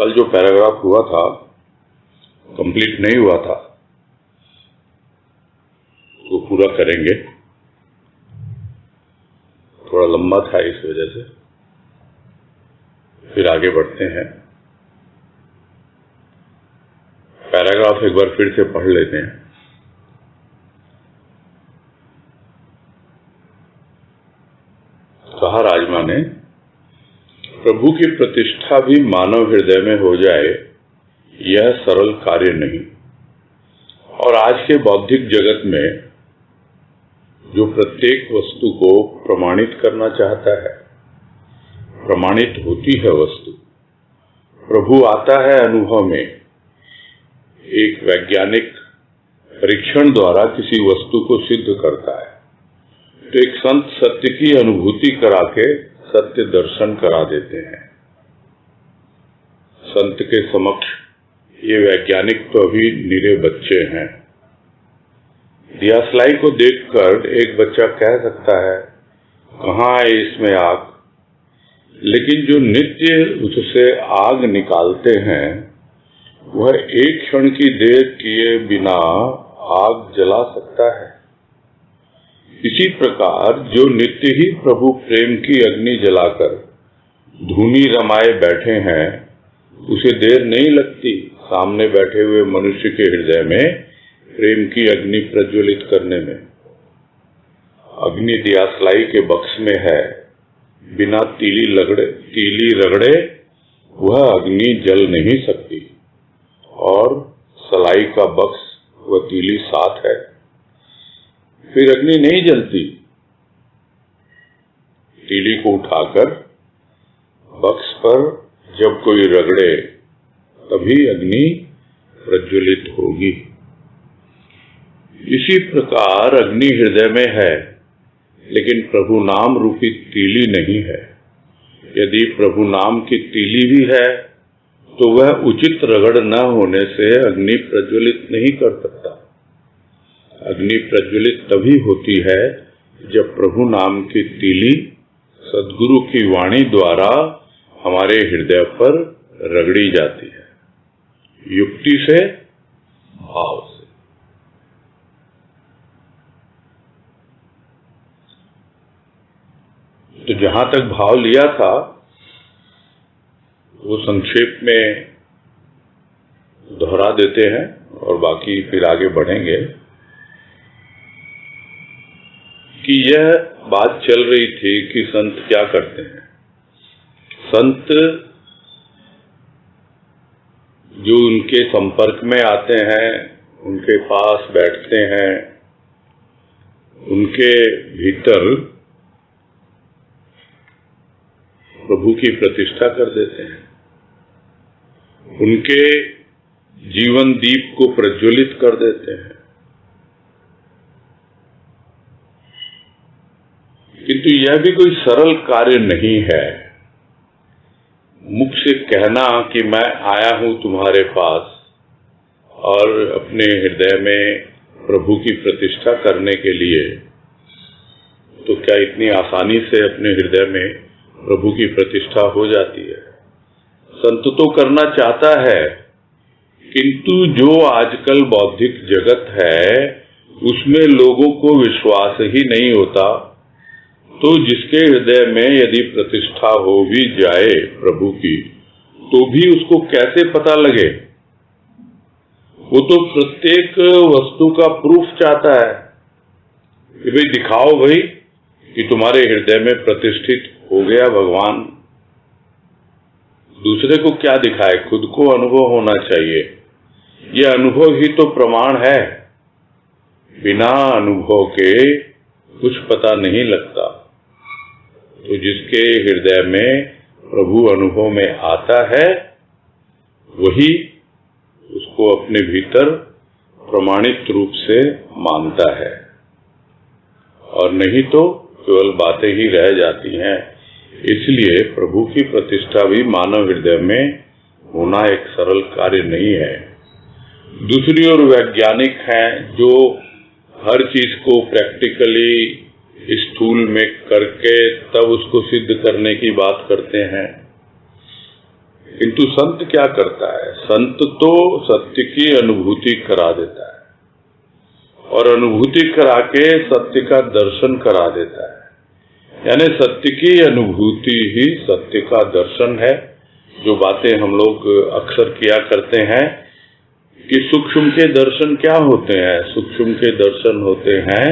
कल जो पैराग्राफ हुआ था, कंप्लीट नहीं हुआ था, वो पूरा करेंगे। थोड़ा लंबा था, इस वजह से फिर आगे बढ़ते हैं। पैराग्राफ एक बार फिर से पढ़ लेते हैं। कहा राजमा ने, प्रभु की प्रतिष्ठा भी मानव हृदय में हो जाए, यह सरल कार्य नहीं। और आज के बौद्धिक जगत में जो प्रत्येक वस्तु को प्रमाणित करना चाहता है, प्रमाणित होती है वस्तु। प्रभु आता है अनुभव में, एक वैज्ञानिक परीक्षण द्वारा किसी वस्तु को सिद्ध करता है, तो एक संत सत्य की अनुभूति करा के सत्य दर्शन करा देते हैं। संत के समक्ष ये वैज्ञानिक तो अभी निरे बच्चे हैं। दियासलाई को देखकर एक बच्चा कह सकता है, कहाँ है इसमें आग, लेकिन जो नित्य उससे आग निकालते हैं, वह एक क्षण की देर किए बिना आग जला सकता है। इसी प्रकार जो नित्य ही प्रभु प्रेम की अग्नि जलाकर धूनी रमाए बैठे हैं, उसे देर नहीं लगती सामने बैठे हुए मनुष्य के हृदय में प्रेम की अग्नि प्रज्वलित करने में। अग्नि दियासलाई के बक्स में है, बिना तीली रगड़े वह अग्नि जल नहीं सकती, और सलाई का बक्स व तीली साथ है, फिर अग्नि नहीं जलती। तीली को उठाकर बक्स पर जब कोई रगड़े, तभी अग्नि प्रज्वलित होगी। इसी प्रकार अग्नि हृदय में है, लेकिन प्रभु नाम रूपी तीली नहीं है। यदि प्रभु नाम की तीली भी है, तो वह उचित रगड़ न होने से अग्नि प्रज्वलित नहीं कर सकता। अग्नि प्रज्वलित तभी होती है जब प्रभु नाम की तीली सद्गुरु की वाणी द्वारा हमारे हृदय पर रगड़ी जाती है, युक्ति से, भाव से। तो जहां तक भाव लिया था वो संक्षेप में दोहरा देते हैं और बाकी फिर आगे बढ़ेंगे। कि यह बात चल रही थी कि संत क्या करते हैं। संत जो उनके संपर्क में आते हैं, उनके पास बैठते हैं, उनके भीतर प्रभु की प्रतिष्ठा कर देते हैं, उनके जीवन दीप को प्रज्वलित कर देते हैं। किंतु यह भी कोई सरल कार्य नहीं है। मुख से कहना कि मैं आया हूं तुम्हारे पास और अपने हृदय में प्रभु की प्रतिष्ठा करने के लिए, तो क्या इतनी आसानी से अपने हृदय में प्रभु की प्रतिष्ठा हो जाती है? संत तो करना चाहता है, किंतु जो आजकल बौद्धिक जगत है उसमें लोगों को विश्वास ही नहीं होता। तो जिसके हृदय में यदि प्रतिष्ठा हो भी जाए प्रभु की, तो भी उसको कैसे पता लगे? वो तो प्रत्येक वस्तु का प्रूफ चाहता है कि भाई दिखाओ भाई कि तुम्हारे हृदय में प्रतिष्ठित हो गया भगवान। दूसरे को क्या दिखाए, खुद को अनुभव होना चाहिए। यह अनुभव ही तो प्रमाण है। बिना अनुभव के कुछ पता नहीं लगता। तो जिसके हृदय में प्रभु अनुभव में आता है, वही उसको अपने भीतर प्रमाणित रूप से मानता है, और नहीं तो केवल बातें ही रह जाती हैं। इसलिए प्रभु की प्रतिष्ठा भी मानव हृदय में होना एक सरल कार्य नहीं है। दूसरी ओर वैज्ञानिक हैं जो हर चीज को प्रैक्टिकली स्थूल में करके तब उसको सिद्ध करने की बात करते हैं। किंतु संत क्या करता है? संत तो सत्य की अनुभूति करा देता है और अनुभूति करा के सत्य का दर्शन करा देता है। यानी सत्य की अनुभूति ही सत्य का दर्शन है। जो बातें हम लोग अक्सर किया करते हैं कि सूक्ष्म के दर्शन क्या होते हैं? सूक्ष्म के दर्शन होते हैं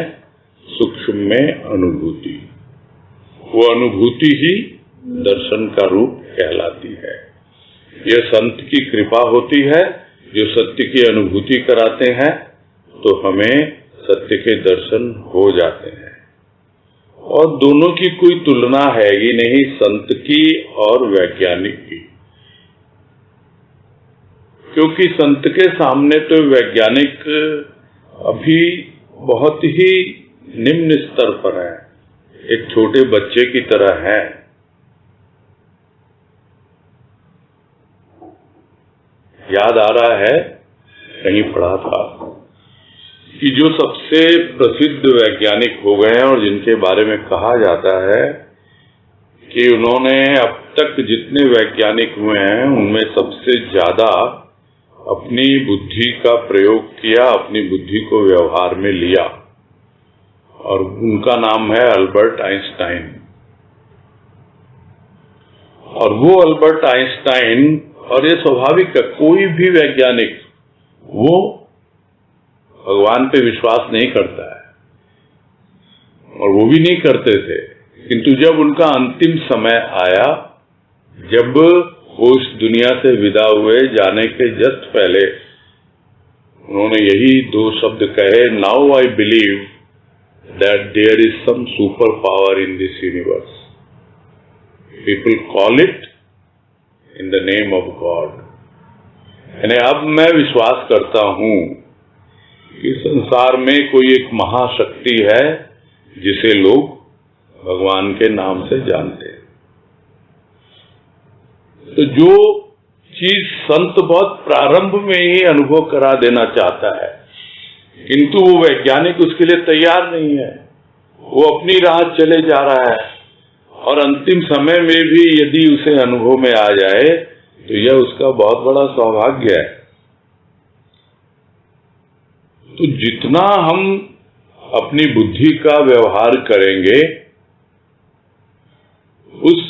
सूक्ष्म में अनुभूति। वो अनुभूति ही दर्शन का रूप कहलाती है। यह संत की कृपा होती है जो सत्य की अनुभूति कराते हैं, तो हमें सत्य के दर्शन हो जाते हैं। और दोनों की कोई तुलना है ही नहीं, संत की और वैज्ञानिक की, क्योंकि संत के सामने तो वैज्ञानिक अभी बहुत ही निम्न स्तर पर है, एक छोटे बच्चे की तरह है। याद आ रहा है, कहीं पढ़ा था कि जो सबसे प्रसिद्ध वैज्ञानिक हो गए हैं और जिनके बारे में कहा जाता है कि उन्होंने अब तक जितने वैज्ञानिक हुए हैं उनमें सबसे ज्यादा अपनी बुद्धि का प्रयोग किया, अपनी बुद्धि को व्यवहार में लिया, और उनका नाम है अल्बर्ट आइंस्टाइन। और वो अल्बर्ट आइंस्टाइन, और ये स्वाभाविक है, कोई भी वैज्ञानिक वो भगवान पे विश्वास नहीं करता है और वो भी नहीं करते थे, किंतु जब उनका अंतिम समय आया, जब वो इस दुनिया से विदा हुए, जाने के जस्ट पहले उन्होंने यही दो शब्द कहे, now I believe that there is some super power in this universe, people call it in the name of God. यानी अब मैं विश्वास करता हूं कि संसार में कोई एक महाशक्ति है जिसे लोग भगवान के नाम से जानते हैं। तो जो चीज संत बहुत प्रारंभ में ही अनुभव करा देना चाहता है, किंतु वो वैज्ञानिक उसके लिए तैयार नहीं है, वो अपनी राह चले जा रहा है, और अंतिम समय में भी यदि उसे अनुभव में आ जाए तो यह उसका बहुत बड़ा सौभाग्य है। तो जितना हम अपनी बुद्धि का व्यवहार करेंगे उस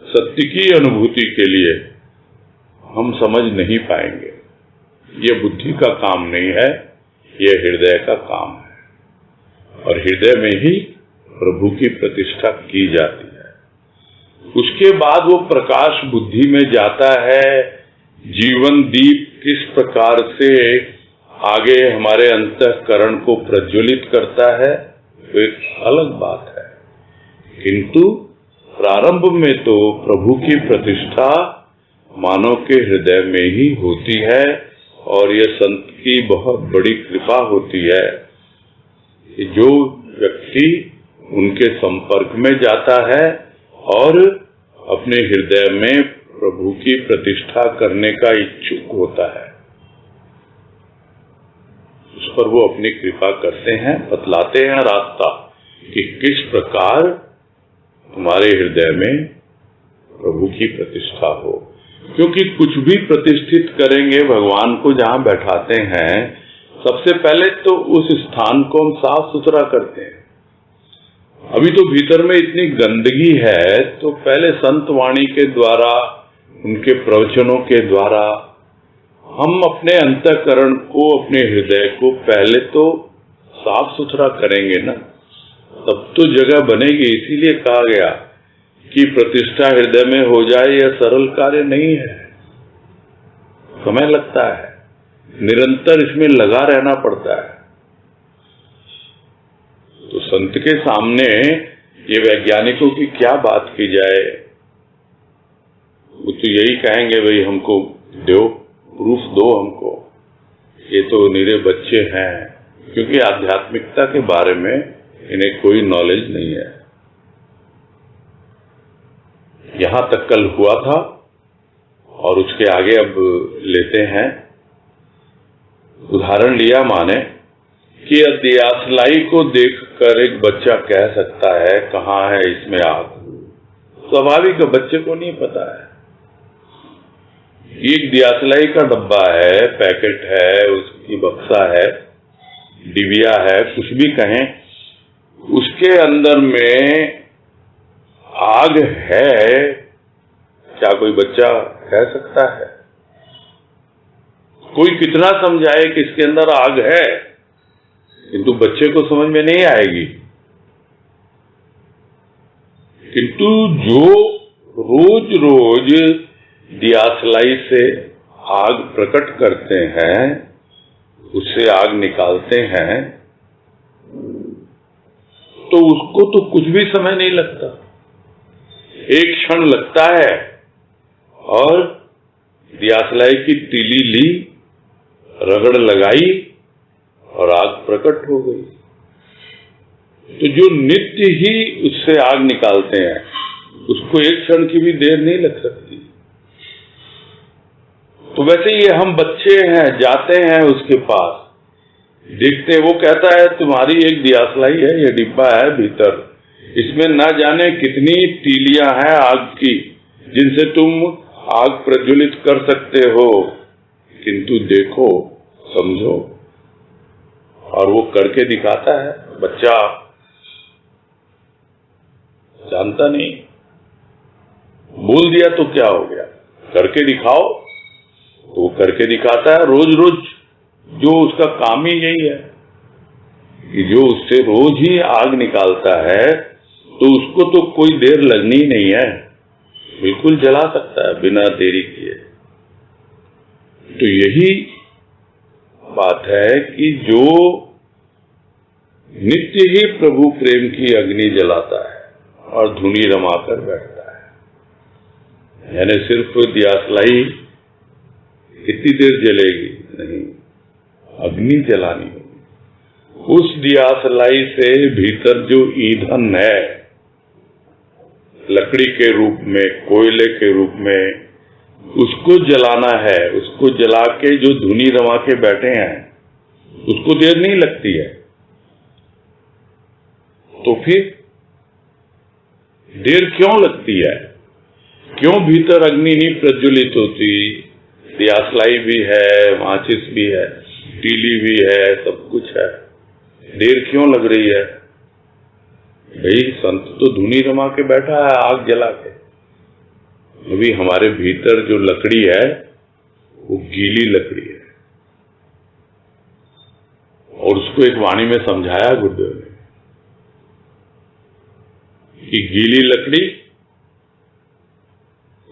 सत्य की अनुभूति के लिए हम समझ नहीं पाएंगे। ये बुद्धि का काम नहीं है, ये हृदय का काम है, और हृदय में ही प्रभु की प्रतिष्ठा की जाती है। उसके बाद वो प्रकाश बुद्धि में जाता है। जीवन दीप किस प्रकार से आगे हमारे अंतःकरण को प्रज्वलित करता है तो एक अलग बात है, किंतु प्रारंभ में तो प्रभु की प्रतिष्ठा मानव के हृदय में ही होती है, और यह संत की बहुत बड़ी कृपा होती है कि जो व्यक्ति उनके संपर्क में जाता है और अपने हृदय में प्रभु की प्रतिष्ठा करने का इच्छुक होता है, उस पर वो अपनी कृपा करते हैं, बतलाते हैं रास्ता कि किस प्रकार तुम्हारे हृदय में प्रभु की प्रतिष्ठा हो। क्योंकि कुछ भी प्रतिष्ठित करेंगे भगवान को जहां बैठाते हैं, सबसे पहले तो उस स्थान को हम साफ सुथरा करते हैं। अभी तो भीतर में इतनी गंदगी है, तो पहले संत वाणी के द्वारा, उनके प्रवचनों के द्वारा हम अपने अंतःकरण को, अपने हृदय को पहले तो साफ सुथरा करेंगे ना, तब तो जगह बनेगी। इसीलिए कहा गया कि प्रतिष्ठा हृदय में हो जाए यह सरल कार्य नहीं है, समय लगता है, निरंतर इसमें लगा रहना पड़ता है। तो संत के सामने ये वैज्ञानिकों की क्या बात की जाए, वो तो यही कहेंगे, भाई हमको दो प्रूफ, दो हमको, ये तो निरे बच्चे हैं, क्योंकि आध्यात्मिकता के बारे में इन्हें कोई नॉलेज नहीं है। यहां तक कल हुआ था और उसके आगे अब लेते हैं। उदाहरण लिया माने कि दियासलाई को देखकर एक बच्चा कह सकता है कहाँ है इसमें आग। स्वाभाविक है, बच्चे को नहीं पता है। एक दियासलाई का डब्बा है, पैकेट है, उसकी बक्सा है, डिबिया है, कुछ भी कहें, उसके अंदर में आग है, क्या कोई बच्चा कह सकता है? कोई कितना समझाए कि इसके अंदर आग है, किंतु बच्चे को समझ में नहीं आएगी। किंतु जो रोज रोज दियासलाई से आग प्रकट करते हैं, उससे आग निकालते हैं, तो उसको तो कुछ भी समय नहीं लगता, एक क्षण लगता है और दियासलाई की तीली ली, रगड़ लगाई और आग प्रकट हो गई। तो जो नित्य ही उससे आग निकालते हैं, उसको एक क्षण की भी देर नहीं लग सकती। तो वैसे ये हम बच्चे हैं, जाते हैं उसके पास, देखते हैं, वो कहता है तुम्हारी एक दियासलाई है, ये डिब्बा है भीतर, इसमें ना जाने कितनी तीलियां हैं आग की, जिनसे तुम आग प्रज्वलित कर सकते हो, किंतु देखो, समझो। और वो करके दिखाता है। बच्चा जानता नहीं, बोल दिया तो क्या हो गया, करके दिखाओ, तो वो करके दिखाता है। रोज रोज जो उसका काम ही यही है कि जो उससे रोज ही आग निकालता है, तो उसको तो कोई देर लगनी नहीं है, बिल्कुल जला सकता है बिना देरी किए। तो यही बात है कि जो नित्य ही प्रभु प्रेम की अग्नि जलाता है और धुनी रमाकर बैठता है, यानी सिर्फ दियासलाई कितनी देर जलेगी, नहीं, अग्नि जलानी होगी। उस दियासलाई से भीतर जो ईंधन है, लकड़ी के रूप में, कोयले के रूप में, उसको जलाना है। उसको जला के जो धुनी रमा के बैठे हैं, उसको देर नहीं लगती है। तो फिर देर क्यों लगती है? क्यों भीतर अग्नि नहीं प्रज्वलित होती? दियासलाई भी है, माचिस भी है, तीली भी है, सब कुछ है, देर क्यों लग रही है? भाई संत तो धुनी रमा के बैठा है आग जला के। अभी हमारे भीतर जो लकड़ी है वो गीली लकड़ी है, और उसको एक वाणी में समझाया गुरुदेव ने कि गीली लकड़ी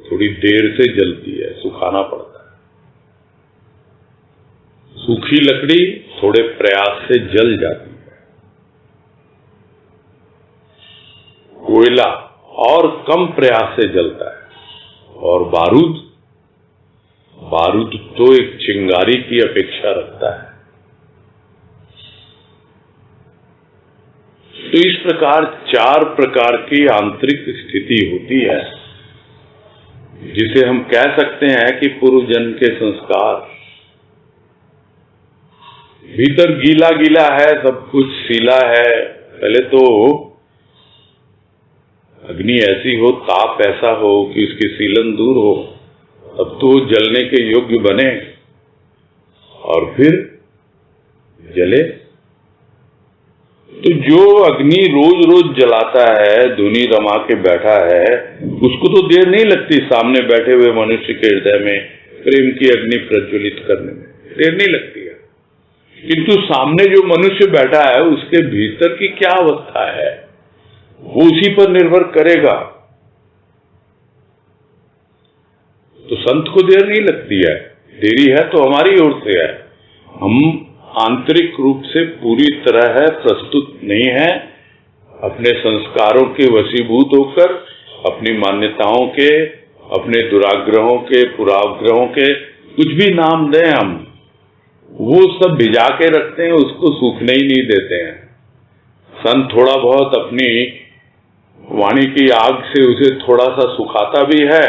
थोड़ी देर से जलती है, सुखाना पड़ता है। सूखी लकड़ी थोड़े प्रयास से जल जाती है। कोयला और कम प्रयास से जलता है, और बारूद तो एक चिंगारी की अपेक्षा रखता है। तो इस प्रकार 4 प्रकार की आंतरिक स्थिति होती है, जिसे हम कह सकते हैं कि पूर्व जन्म के संस्कार। भीतर गीला गीला है, सब कुछ सीला है। पहले तो अग्नि ऐसी हो, ताप ऐसा हो कि उसकी सीलन दूर हो, तब तो जलने के योग्य बने, और फिर जले। तो जो अग्नि रोज रोज जलाता है, धुनी रमा के बैठा है, उसको तो देर नहीं लगती सामने बैठे हुए मनुष्य के हृदय में प्रेम की अग्नि प्रज्वलित करने में, देर नहीं लगती है। किंतु सामने जो मनुष्य बैठा है, उसके भीतर की क्या अवस्था है, वो उसी पर निर्भर करेगा। तो संत को देर नहीं लगती है, देरी है तो हमारी ओर से है। हम आंतरिक रूप से पूरी तरह है प्रस्तुत नहीं है, अपने संस्कारों के वशीभूत होकर, अपनी मान्यताओं के, अपने दुराग्रहों के, पुराग्रहों के, कुछ भी नाम दें हम, वो सब भिजा के रखते हैं, उसको सूखने ही नहीं देते हैं। संत थोड़ा बहुत अपनी वाणी की आग से उसे थोड़ा सा सुखाता भी है,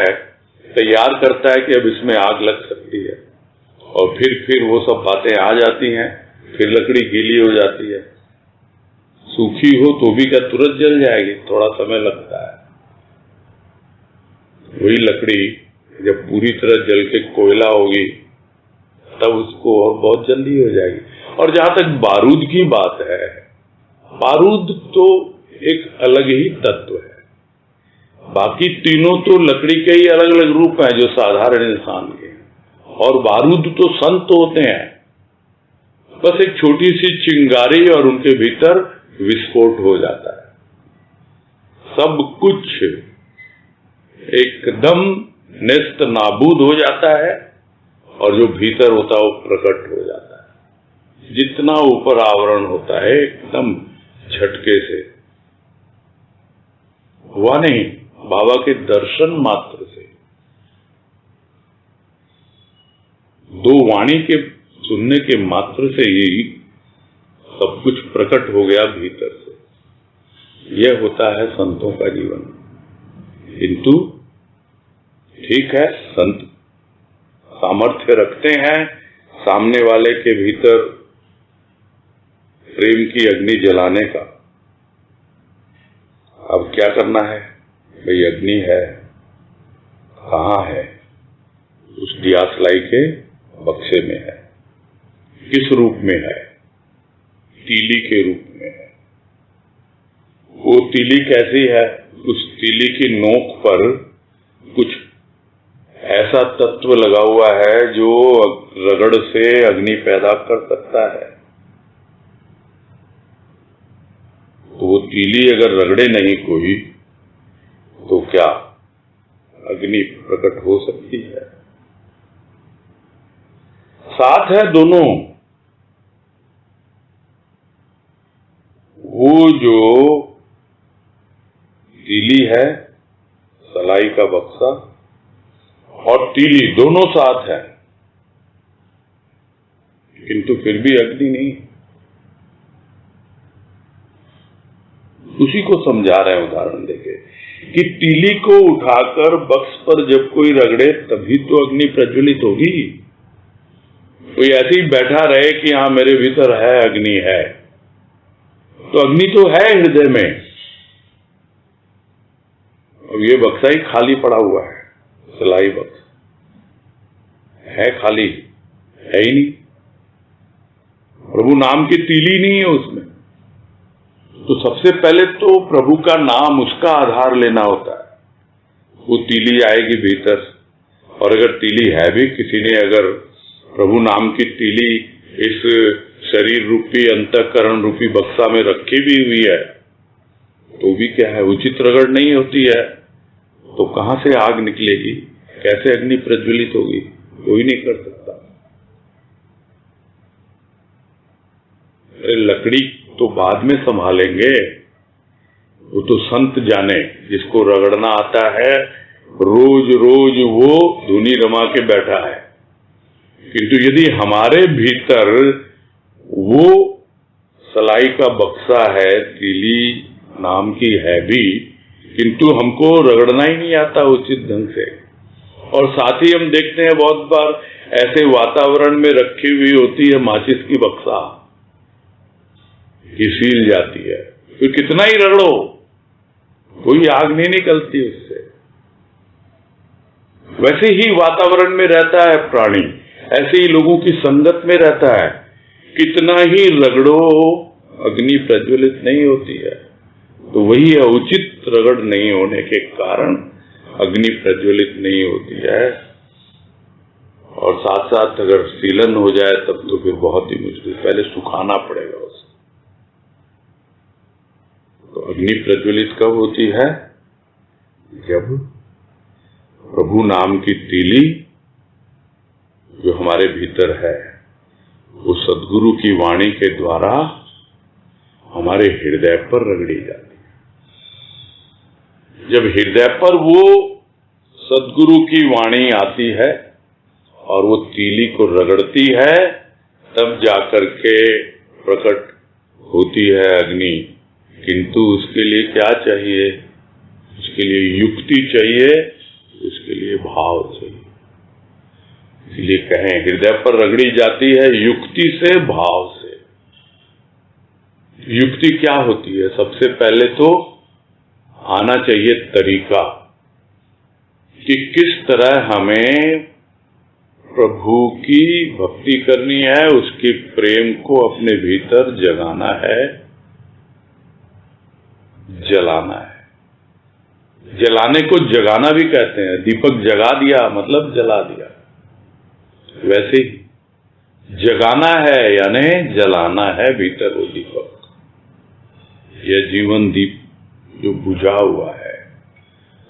तैयार करता है कि अब इसमें आग लग सकती है, और फिर वो सब बातें आ जाती हैं, फिर लकड़ी गीली हो जाती है। सूखी हो तो भी क्या तुरंत जल जाएगी? थोड़ा समय लगता है। वही लकड़ी जब पूरी तरह जल के कोयला होगी तब उसको और बहुत जल्दी हो जाएगी। और जहां तक बारूद की बात है, बारूद तो एक अलग ही तत्व है। बाकी तीनों तो लकड़ी के ही अलग अलग रूप हैं जो साधारण इंसान के, और बारूद तो संत होते हैं। बस एक छोटी सी चिंगारी और उनके भीतर विस्फोट हो जाता है, सब कुछ एकदम नेस्त नाबूद हो जाता है, और जो भीतर होता है वो प्रकट हो जाता है। जितना ऊपर आवरण होता है एकदम झटके से हुआ नहीं, बाबा के दर्शन मात्र से, दो वाणी के सुनने के मात्र से ही सब कुछ प्रकट हो गया भीतर से। यह होता है संतों का जीवन। किंतु ठीक है, संत सामर्थ्य रखते हैं सामने वाले के भीतर प्रेम की अग्नि जलाने का। अब क्या करना है भाई, अग्नि है, कहाँ है? उस दियासलाई के बक्से में है। किस रूप में है? तीली के रूप में है। वो तीली कैसी है? उस तीली की नोक पर कुछ ऐसा तत्व लगा हुआ है जो रगड़ से अग्नि पैदा कर सकता है। तो वो तीली अगर रगड़े नहीं कोई, तो क्या अग्नि प्रकट हो सकती है? साथ है दोनों। वो जो तीली है, सलाई का बक्सा, और तीली दोनों साथ है, किंतु फिर भी अग्नि नहीं। उसी को समझा रहे हैं उदाहरण देके कि तीली को उठाकर बक्स पर जब कोई रगड़े तभी तो अग्नि प्रज्वलित होगी। कोई ऐसे ही बैठा रहे कि हाँ मेरे भीतर है, अग्नि है, तो अग्नि तो है हृदय में। अब ये बक्सा ही खाली पड़ा हुआ है, सिलाई बक्स है, खाली है ही नहीं, प्रभु नाम की तीली नहीं है उसमें। तो सबसे पहले तो प्रभु का नाम, उसका आधार लेना होता है। वो तीली आएगी भीतर, और अगर तीली है भी, किसी ने अगर प्रभु नाम की तीली इस शरीर रूपी अंतःकरण रूपी बक्सा में रखी भी हुई है, तो भी क्या है, उचित रगड़ नहीं होती है, तो कहां से आग निकलेगी? कैसे अग्नि प्रज्वलित होगी? कोई नहीं कर सकता। अरे लकड़ी तो बाद में संभालेंगे, वो तो संत जाने, जिसको रगड़ना आता है, रोज रोज वो धुनी रमा के बैठा है। किंतु यदि हमारे भीतर वो सलाई का बक्सा है, तीली नाम की है भी, किंतु हमको रगड़ना ही नहीं आता उचित ढंग से। और साथ ही हम देखते हैं बहुत बार ऐसे वातावरण में रखी हुई होती है माचिस की बक्सा, कि सील जाती है, फिर कितना ही रगड़ो कोई आग नहीं निकलती उससे। वैसे ही वातावरण में रहता है प्राणी, ऐसे ही लोगों की संगत में रहता है, कितना ही रगड़ो अग्नि प्रज्वलित नहीं होती है। तो वही है, उचित रगड़ नहीं होने के कारण अग्नि प्रज्वलित नहीं होती है। और साथ साथ अगर सीलन हो जाए तब तो फिर बहुत ही मुश्किल, पहले सुखाना पड़ेगा उसे। तो अग्नि प्रज्वलित कब होती है? जब प्रभु नाम की तीली जो हमारे भीतर है, वो सद्गुरु की वाणी के द्वारा हमारे हृदय पर रगड़ी जाती है। जब हृदय पर वो सद्गुरु की वाणी आती है और वो तीली को रगड़ती है, तब जाकर के प्रकट होती है अग्नि। किंतु उसके लिए क्या चाहिए? उसके लिए युक्ति चाहिए, उसके लिए भाव चाहिए। इसलिए कहें हृदय पर रगड़ी जाती है युक्ति से, भाव से। युक्ति क्या होती है? सबसे पहले तो आना चाहिए तरीका कि किस तरह हमें प्रभु की भक्ति करनी है, उसके प्रेम को अपने भीतर जगाना है, जलाना है। जलाने को जगाना भी कहते हैं। दीपक जगा दिया मतलब जला दिया। वैसे ही जगाना है यानी जलाना है भीतर वो दीपक। यह जीवन दीप जो बुझा हुआ है,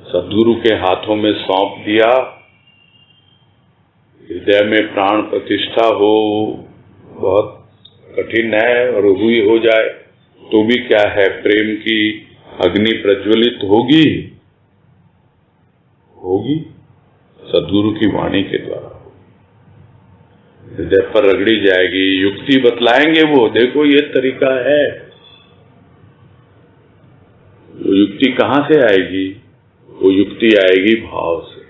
सद्गुरु के हाथों में सौंप दिया, हृदय में प्राण प्रतिष्ठा हो बहुत कठिन है, और हुई हो जाए तो भी क्या है, प्रेम की अग्नि प्रज्वलित होगी सद्गुरु की वाणी के द्वारा, हृदय पर रगड़ी जाएगी। युक्ति बतलाएंगे वो, देखो ये तरीका है। वो युक्ति कहां से आएगी? वो युक्ति आएगी भाव से।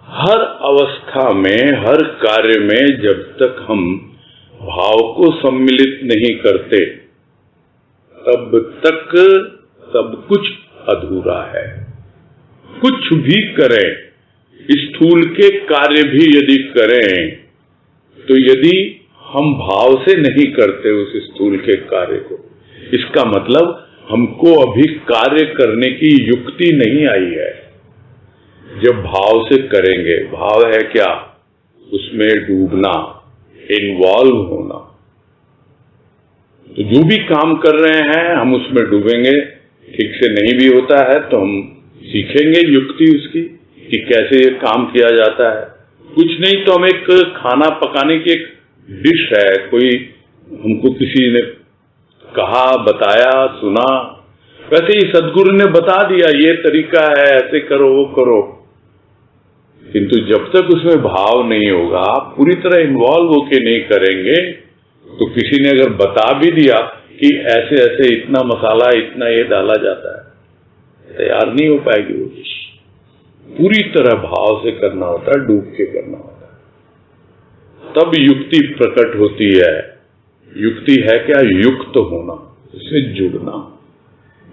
हर अवस्था में, हर कार्य में जब तक हम भाव को सम्मिलित नहीं करते तब तक सब कुछ अधूरा है। कुछ भी करें, स्थूल के कार्य भी यदि करें, तो यदि हम भाव से नहीं करते उस स्थूल के कार्य को, इसका मतलब हमको अभी कार्य करने की युक्ति नहीं आई है। जब भाव से करेंगे, भाव है क्या? उसमें डूबना, इन्वॉल्व होना। तो जो भी काम कर रहे हैं हम उसमें डूबेंगे। ठीक से नहीं भी होता है तो हम सीखेंगे युक्ति उसकी कि कैसे ये काम किया जाता है। कुछ नहीं तो हम एक खाना पकाने की एक डिश है, कोई हमको किसी ने कहा, बताया, सुना, वैसे ही सद्गुरु ने बता दिया ये तरीका है, ऐसे करो वो करो, किंतु जब तक उसमें भाव नहीं होगा, पूरी तरह इन्वॉल्व होके नहीं करेंगे, तो किसी ने अगर बता भी दिया कि ऐसे ऐसे इतना मसाला, इतना ये डाला जाता है, तैयार नहीं हो पाएगी वो डिश। पूरी तरह भाव से करना होता है, डूब के करना होता है, तब युक्ति प्रकट होती है। युक्ति है क्या? युक्त होना, उससे जुड़ना।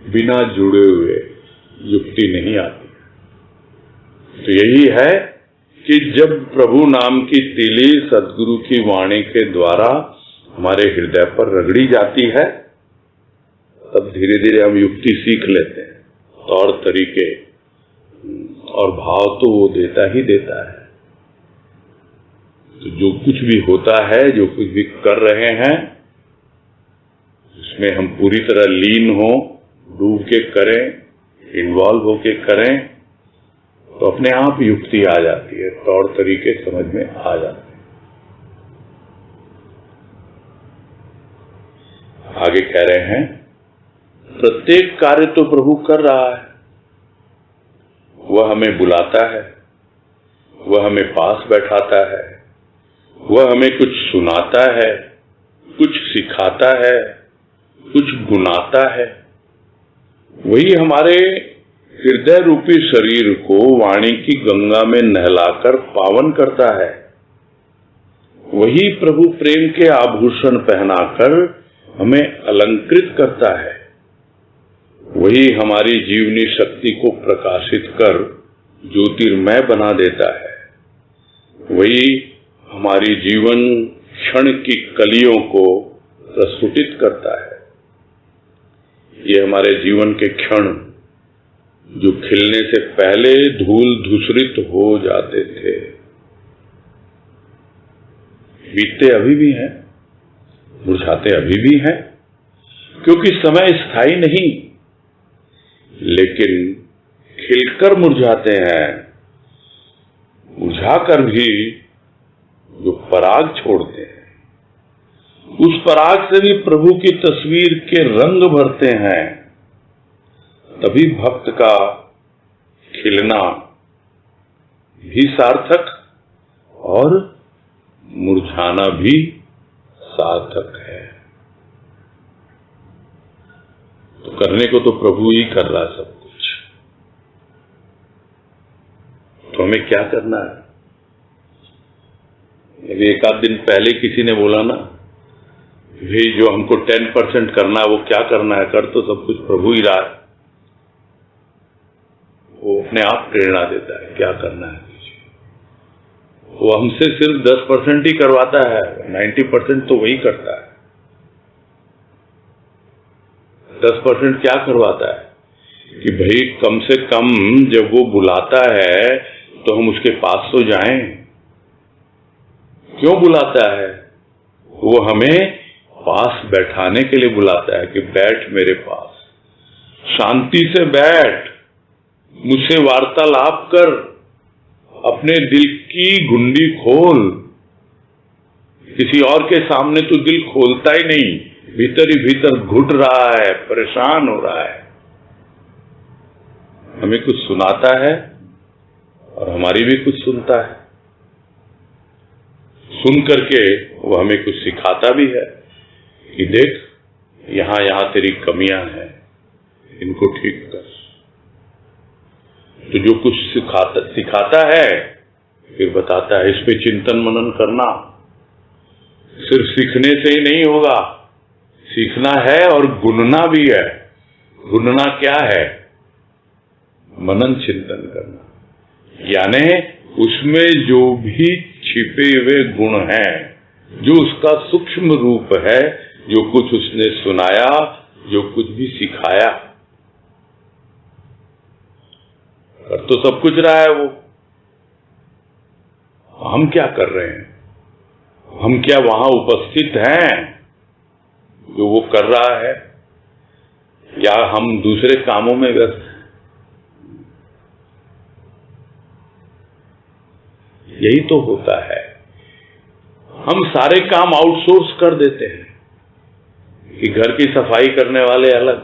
बिना जुड़े हुए युक्ति नहीं आती। तो यही है कि जब प्रभु नाम की तीली सद्गुरु की वाणी के द्वारा हमारे हृदय पर रगड़ी जाती है, तब धीरे धीरे हम युक्ति सीख लेते हैं, तौर तरीके, और भाव तो वो देता ही देता है। तो जो कुछ भी होता है, जो कुछ भी कर रहे हैं, उसमें हम पूरी तरह लीन हो, डूब के करें, इन्वॉल्व होके करें, तो अपने आप युक्ति आ जाती है, तौर तरीके समझ में आ जाते हैं। आगे कह रहे हैं, प्रत्येक कार्य तो प्रभु कर रहा है। वह हमें बुलाता है, वह हमें पास बैठाता है, वह हमें कुछ सुनाता है, कुछ सिखाता है, कुछ गुनाता है। वही हमारे हृदय रूपी शरीर को वाणी की गंगा में नहलाकर पावन करता है। वही प्रभु प्रेम के आभूषण पहनाकर हमें अलंकृत करता है। वही हमारी जीवनी शक्ति को प्रकाशित कर ज्योतिर्मय बना देता है। वही हमारी जीवन क्षण की कलियों को प्रस्फुटित करता है। ये हमारे जीवन के क्षण जो खिलने से पहले धूल धूसरित हो जाते थे, बीतते अभी भी हैं, मुरझाते अभी भी हैं, क्योंकि समय स्थायी नहीं, लेकिन खिलकर मुरझाते हैं। मुरझाकर भी जो पराग छोड़ते हैं, उस पराग से भी प्रभु की तस्वीर के रंग भरते हैं। तभी भक्त का खिलना भी सार्थक और मुरझाना भी सार्थक है। तो करने को तो प्रभु ही कर रहा है सब कुछ, तो हमें क्या करना है? अभी एक आध दिन पहले किसी ने बोला ना, भाई जो हमको 10% करना है वो क्या करना है? कर तो सब कुछ प्रभु ही रहा है। वो अपने आप प्रेरणा देता है क्या करना है। वो हमसे सिर्फ 10% ही करवाता है, 90% तो वही करता है। 10% क्या करवाता है कि भाई कम से कम जब वो बुलाता है तो हम उसके पास तो जाएं। क्यों बुलाता है? वो हमें पास बैठाने के लिए बुलाता है कि बैठ मेरे पास, शांति से बैठ, मुझसे वार्तालाप कर, अपने दिल की गुंडी खोल। किसी और के सामने तो दिल खोलता ही नहीं, भीतर ही भीतर घुट रहा है, परेशान हो रहा है। हमें कुछ सुनाता है और हमारी भी कुछ सुनता है। सुन करके वो हमें कुछ सिखाता भी है कि देख यहां यहां तेरी कमियां हैं, इनको ठीक कर। तो जो कुछ सिखाता है फिर बताता है इस पे चिंतन मनन करना। सिर्फ सीखने से ही नहीं होगा, सीखना है और गुनना भी है। गुनना क्या है? मनन चिंतन करना, यानी उसमें जो भी छिपे हुए गुण हैं, जो उसका सूक्ष्म रूप है, जो कुछ उसने सुनाया, जो कुछ भी सिखाया, कर तो सब कुछ रहा है वो। हम क्या कर रहे हैं? हम क्या वहां उपस्थित हैं जो वो कर रहा है, या हम दूसरे कामों में व्यस्त हैं? यही तो होता है। हम सारे काम आउटसोर्स कर देते हैं कि घर की सफाई करने वाले अलग,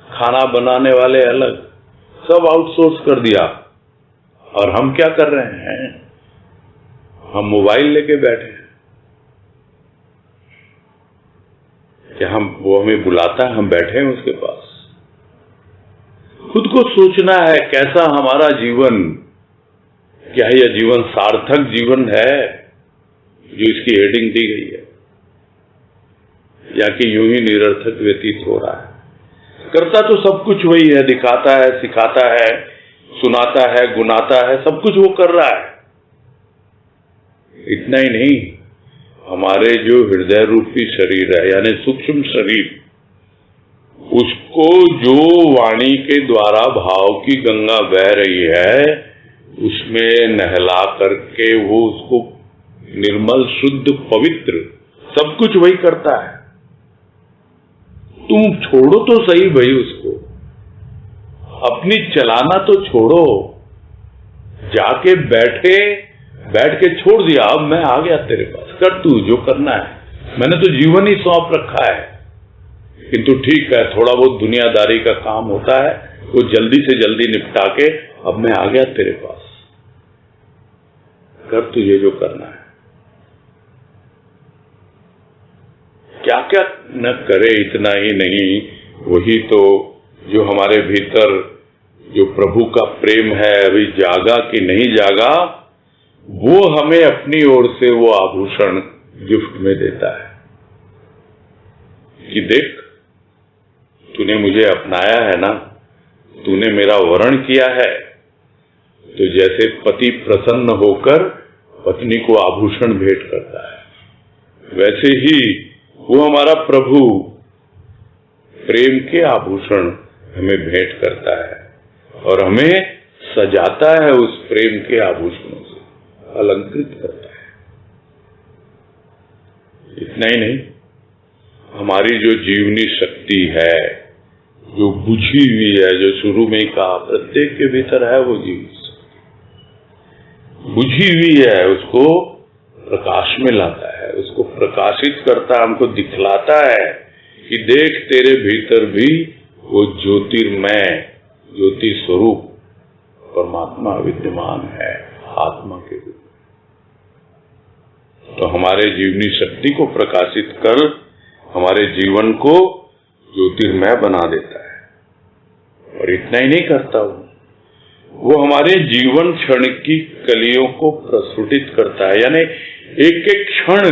खाना बनाने वाले अलग, सब आउटसोर्स कर दिया। और हम क्या कर रहे हैं? हम मोबाइल लेके बैठे हैं। क्या वो हमें बुलाता है, हम बैठे हैं उसके पास? खुद को सोचना है कैसा हमारा जीवन, क्या यह जीवन सार्थक जीवन है जो इसकी हेडिंग दी गई है, या कि यूं ही निरर्थक व्यतीत हो रहा है। करता तो सब कुछ वही है, दिखाता है, सिखाता है, सुनाता है, गुनाता है, सब कुछ वो कर रहा है। इतना ही नहीं, हमारे जो हृदय रूपी शरीर है, यानी सूक्ष्म शरीर, उसको जो वाणी के द्वारा भाव की गंगा बह रही है, उसमें नहला करके वो उसको निर्मल, शुद्ध, पवित्र, सब कुछ वही करता है। तुम छोड़ो तो सही भाई उसको, अपनी चलाना तो छोड़ो। जाके बैठ के छोड़ दिया, अब मैं आ गया तेरे पास, कर तू जो करना है, मैंने तो जीवन ही सौंप रखा है। किंतु ठीक है, थोड़ा बहुत दुनियादारी का काम होता है, वो जल्दी से जल्दी निपटा के अब मैं आ गया तेरे पास, कर तुझे जो करना है। क्या क्या न करे, इतना ही नहीं, वही तो जो हमारे भीतर जो प्रभु का प्रेम है अभी जागा कि नहीं जागा, वो हमें अपनी ओर से वो आभूषण गिफ्ट में देता है कि देख तूने मुझे अपनाया है ना, तूने मेरा वरण किया है, तो जैसे पति प्रसन्न होकर पत्नी को आभूषण भेंट करता है, वैसे ही वो हमारा प्रभु प्रेम के आभूषण हमें भेंट करता है और हमें सजाता है, उस प्रेम के आभूषणों से अलंकृत करता है। इतना ही नहीं, हमारी जो जीवनी शक्ति है, जो बुझी हुई है, जो शुरू में ही कहा प्रत्येक के भीतर है, वो जीवनी शक्ति बुझी हुई है, उसको प्रकाश में लाता है, उसको प्रकाशित करता है, हमको दिखलाता है कि देख तेरे भीतर भी वो ज्योतिर्मय, ज्योति स्वरूप परमात्मा विद्यमान है आत्मा के रूप में। तो हमारे जीवनी शक्ति को प्रकाशित कर हमारे जीवन को ज्योतिर्मय बना देता है। और इतना ही नहीं करता, वो हमारे जीवन क्षण की कलियों को प्रस्फुटित करता है, यानी एक एक क्षण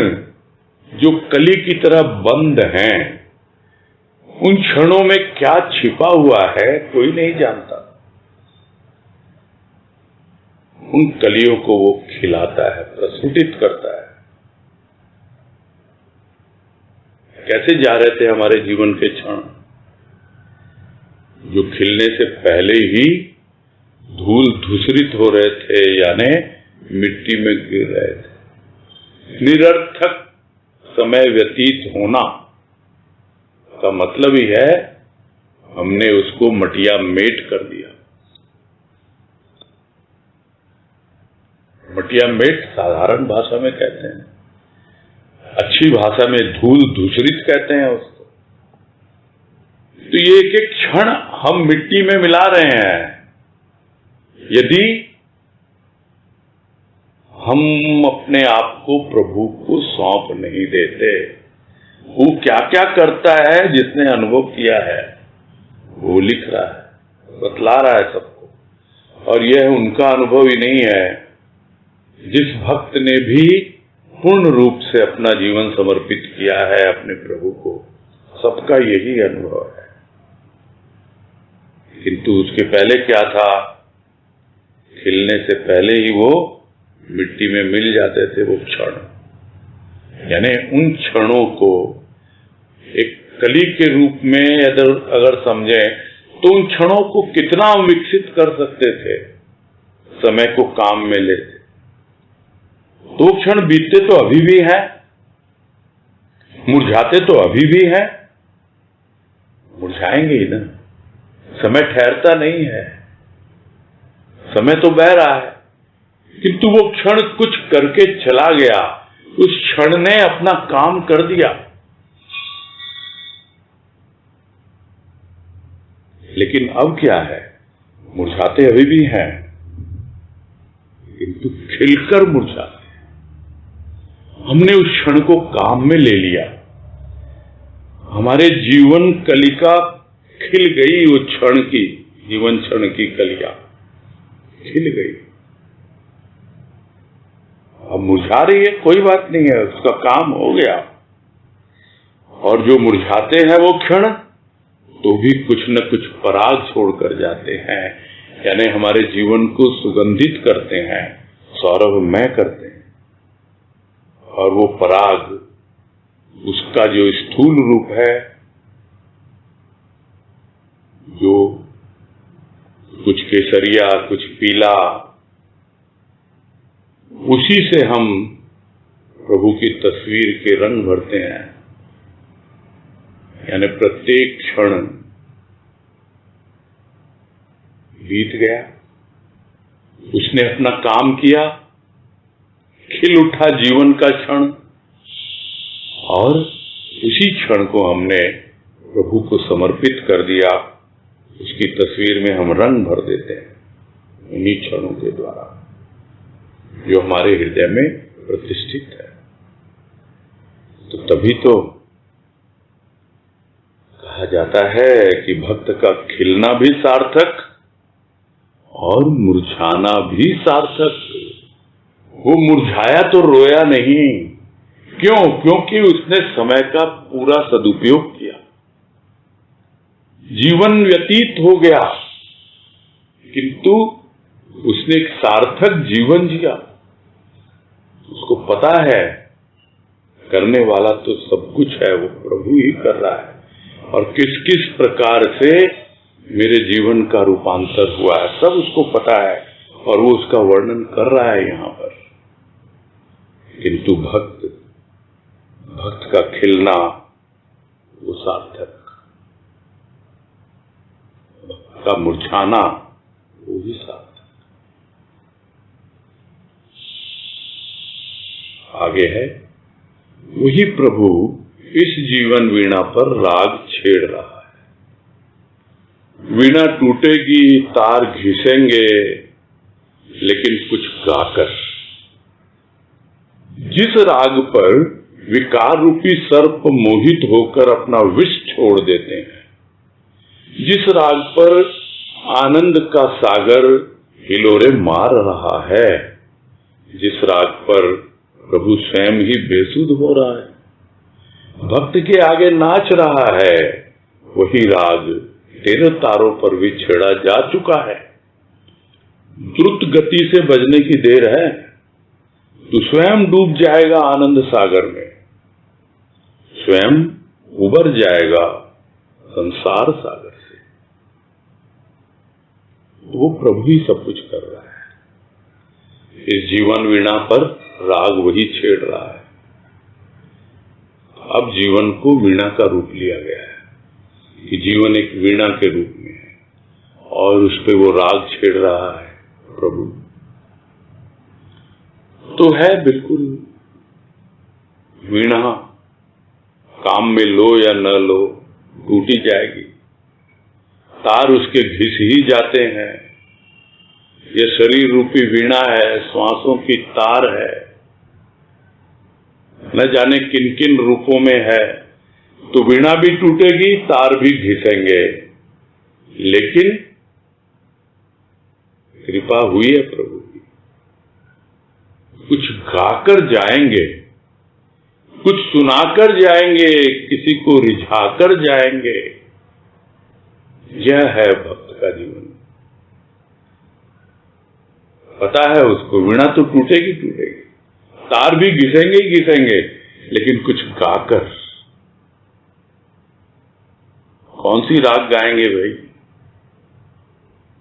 जो कली की तरह बंद हैं, उन क्षणों में क्या छिपा हुआ है कोई नहीं जानता। उन कलियों को वो खिलाता है, प्रस्फुटित करता है। कैसे जा रहे थे हमारे जीवन के क्षण, जो खिलने से पहले ही धूल धूसरित हो रहे थे, यानी मिट्टी में गिर रहे थे। निरर्थक समय व्यतीत होना का मतलब ही है हमने उसको मटिया मेट कर दिया। मटिया मेट साधारण भाषा में कहते हैं, अच्छी भाषा में धूल धूसरित कहते हैं उसको। तो ये एक एक क्षण हम मिट्टी में मिला रहे हैं। यदि हम अपने आप को प्रभु को सौंप नहीं देते, वो क्या क्या करता है जिसने अनुभव किया है वो लिख रहा है, बतला रहा है सबको। और यह उनका अनुभव ही नहीं है, जिस भक्त ने भी पूर्ण रूप से अपना जीवन समर्पित किया है अपने प्रभु को, सबका यही अनुभव है। किंतु उसके पहले क्या था, खिलने से पहले ही वो मिट्टी में मिल जाते थे वो क्षण। यानी उन क्षणों को एक कली के रूप में अगर समझें तो उन क्षणों को कितना हम विकसित कर सकते थे, समय को काम में लेते। दो क्षण बीतते तो अभी भी हैं, मुरझाते तो अभी भी हैं, मुरझाएंगे ही ना। समय ठहरता नहीं है, समय तो बह रहा है, किंतु वो क्षण कुछ करके चला गया, उस क्षण ने अपना काम कर दिया। लेकिन अब क्या है, मुरझाते अभी भी हैं, किंतु खिलकर मुरझाते। हमने उस क्षण को काम में ले लिया, हमारे जीवन कलिका खिल गई। वो क्षण की, जीवन क्षण की कलिया खिल गई। अब मुरझा रही है, कोई बात नहीं है, उसका काम हो गया। और जो मुरझाते हैं वो क्षण तो भी कुछ न कुछ पराग छोड़कर जाते हैं, यानी हमारे जीवन को सुगंधित करते हैं, सौरभमय करते हैं। और वो पराग, उसका जो स्थूल रूप है, जो कुछ केसरिया कुछ पीला, उसी से हम प्रभु की तस्वीर के रंग भरते हैं। यानी प्रत्येक क्षण बीत गया, उसने अपना काम किया, खिल उठा जीवन का क्षण, और उसी क्षण को हमने प्रभु को समर्पित कर दिया। उसकी तस्वीर में हम रंग भर देते हैं उन्हीं क्षणों के द्वारा, जो हमारे हृदय में प्रतिष्ठित है। तो तभी तो कहा जाता है कि भक्त का खिलना भी सार्थक और मुरझाना भी सार्थक। वो मुरझाया तो रोया नहीं, क्यों? क्योंकि उसने समय का पूरा सदुपयोग किया, जीवन व्यतीत हो गया, किंतु उसने एक सार्थक जीवन जिया। उसको पता है करने वाला तो सब कुछ है, वो प्रभु ही कर रहा है, और किस किस प्रकार से मेरे जीवन का रूपांतर हुआ है सब उसको पता है, और वो उसका वर्णन कर रहा है यहाँ पर। किंतु भक्त का खिलना वो सार्थक, भक्त का मुरझाना वो भी सार्थक। आगे है, वही प्रभु इस जीवन वीणा पर राग छेड़ रहा है। वीणा टूटेगी, तार घिसेंगे, लेकिन कुछ गाकर। जिस राग पर विकार रूपी सर्प मोहित होकर अपना विष छोड़ देते हैं, जिस राग पर आनंद का सागर हिलोरे मार रहा है, जिस राग पर प्रभु स्वयं ही बेसुध हो रहा है, भक्त के आगे नाच रहा है, वही राग 13 तारों पर भी छेड़ा जा चुका है। द्रुत गति से बजने की देर है, तू स्वयं डूब जाएगा आनंद सागर में, स्वयं उबर जाएगा संसार सागर से। वो प्रभु ही सब कुछ कर रहा है। इस जीवन वीणा पर राग वही छेड़ रहा है। अब जीवन को वीणा का रूप लिया गया है कि जीवन एक वीणा के रूप में है और उस पे वो राग छेड़ रहा है प्रभु। तो है बिल्कुल वीणा, काम में लो या न लो टूटी जाएगी, तार उसके घिस ही जाते हैं। ये शरीर रूपी वीणा है, श्वासों की तार है, न जाने किन किन रूपों में है। तो वीणा भी टूटेगी, तार भी घिसेंगे, लेकिन कृपा हुई है प्रभु की। कुछ गाकर जाएंगे, कुछ सुनाकर जाएंगे, किसी को रिझाकर जाएंगे। यह है भक्त का जीवन। पता है उसको वीणा तो टूटेगी टूटेगी, तार भी घिसेंगे ही घिसेंगे, लेकिन कुछ गाकर। कौन सी राग गाएंगे भाई?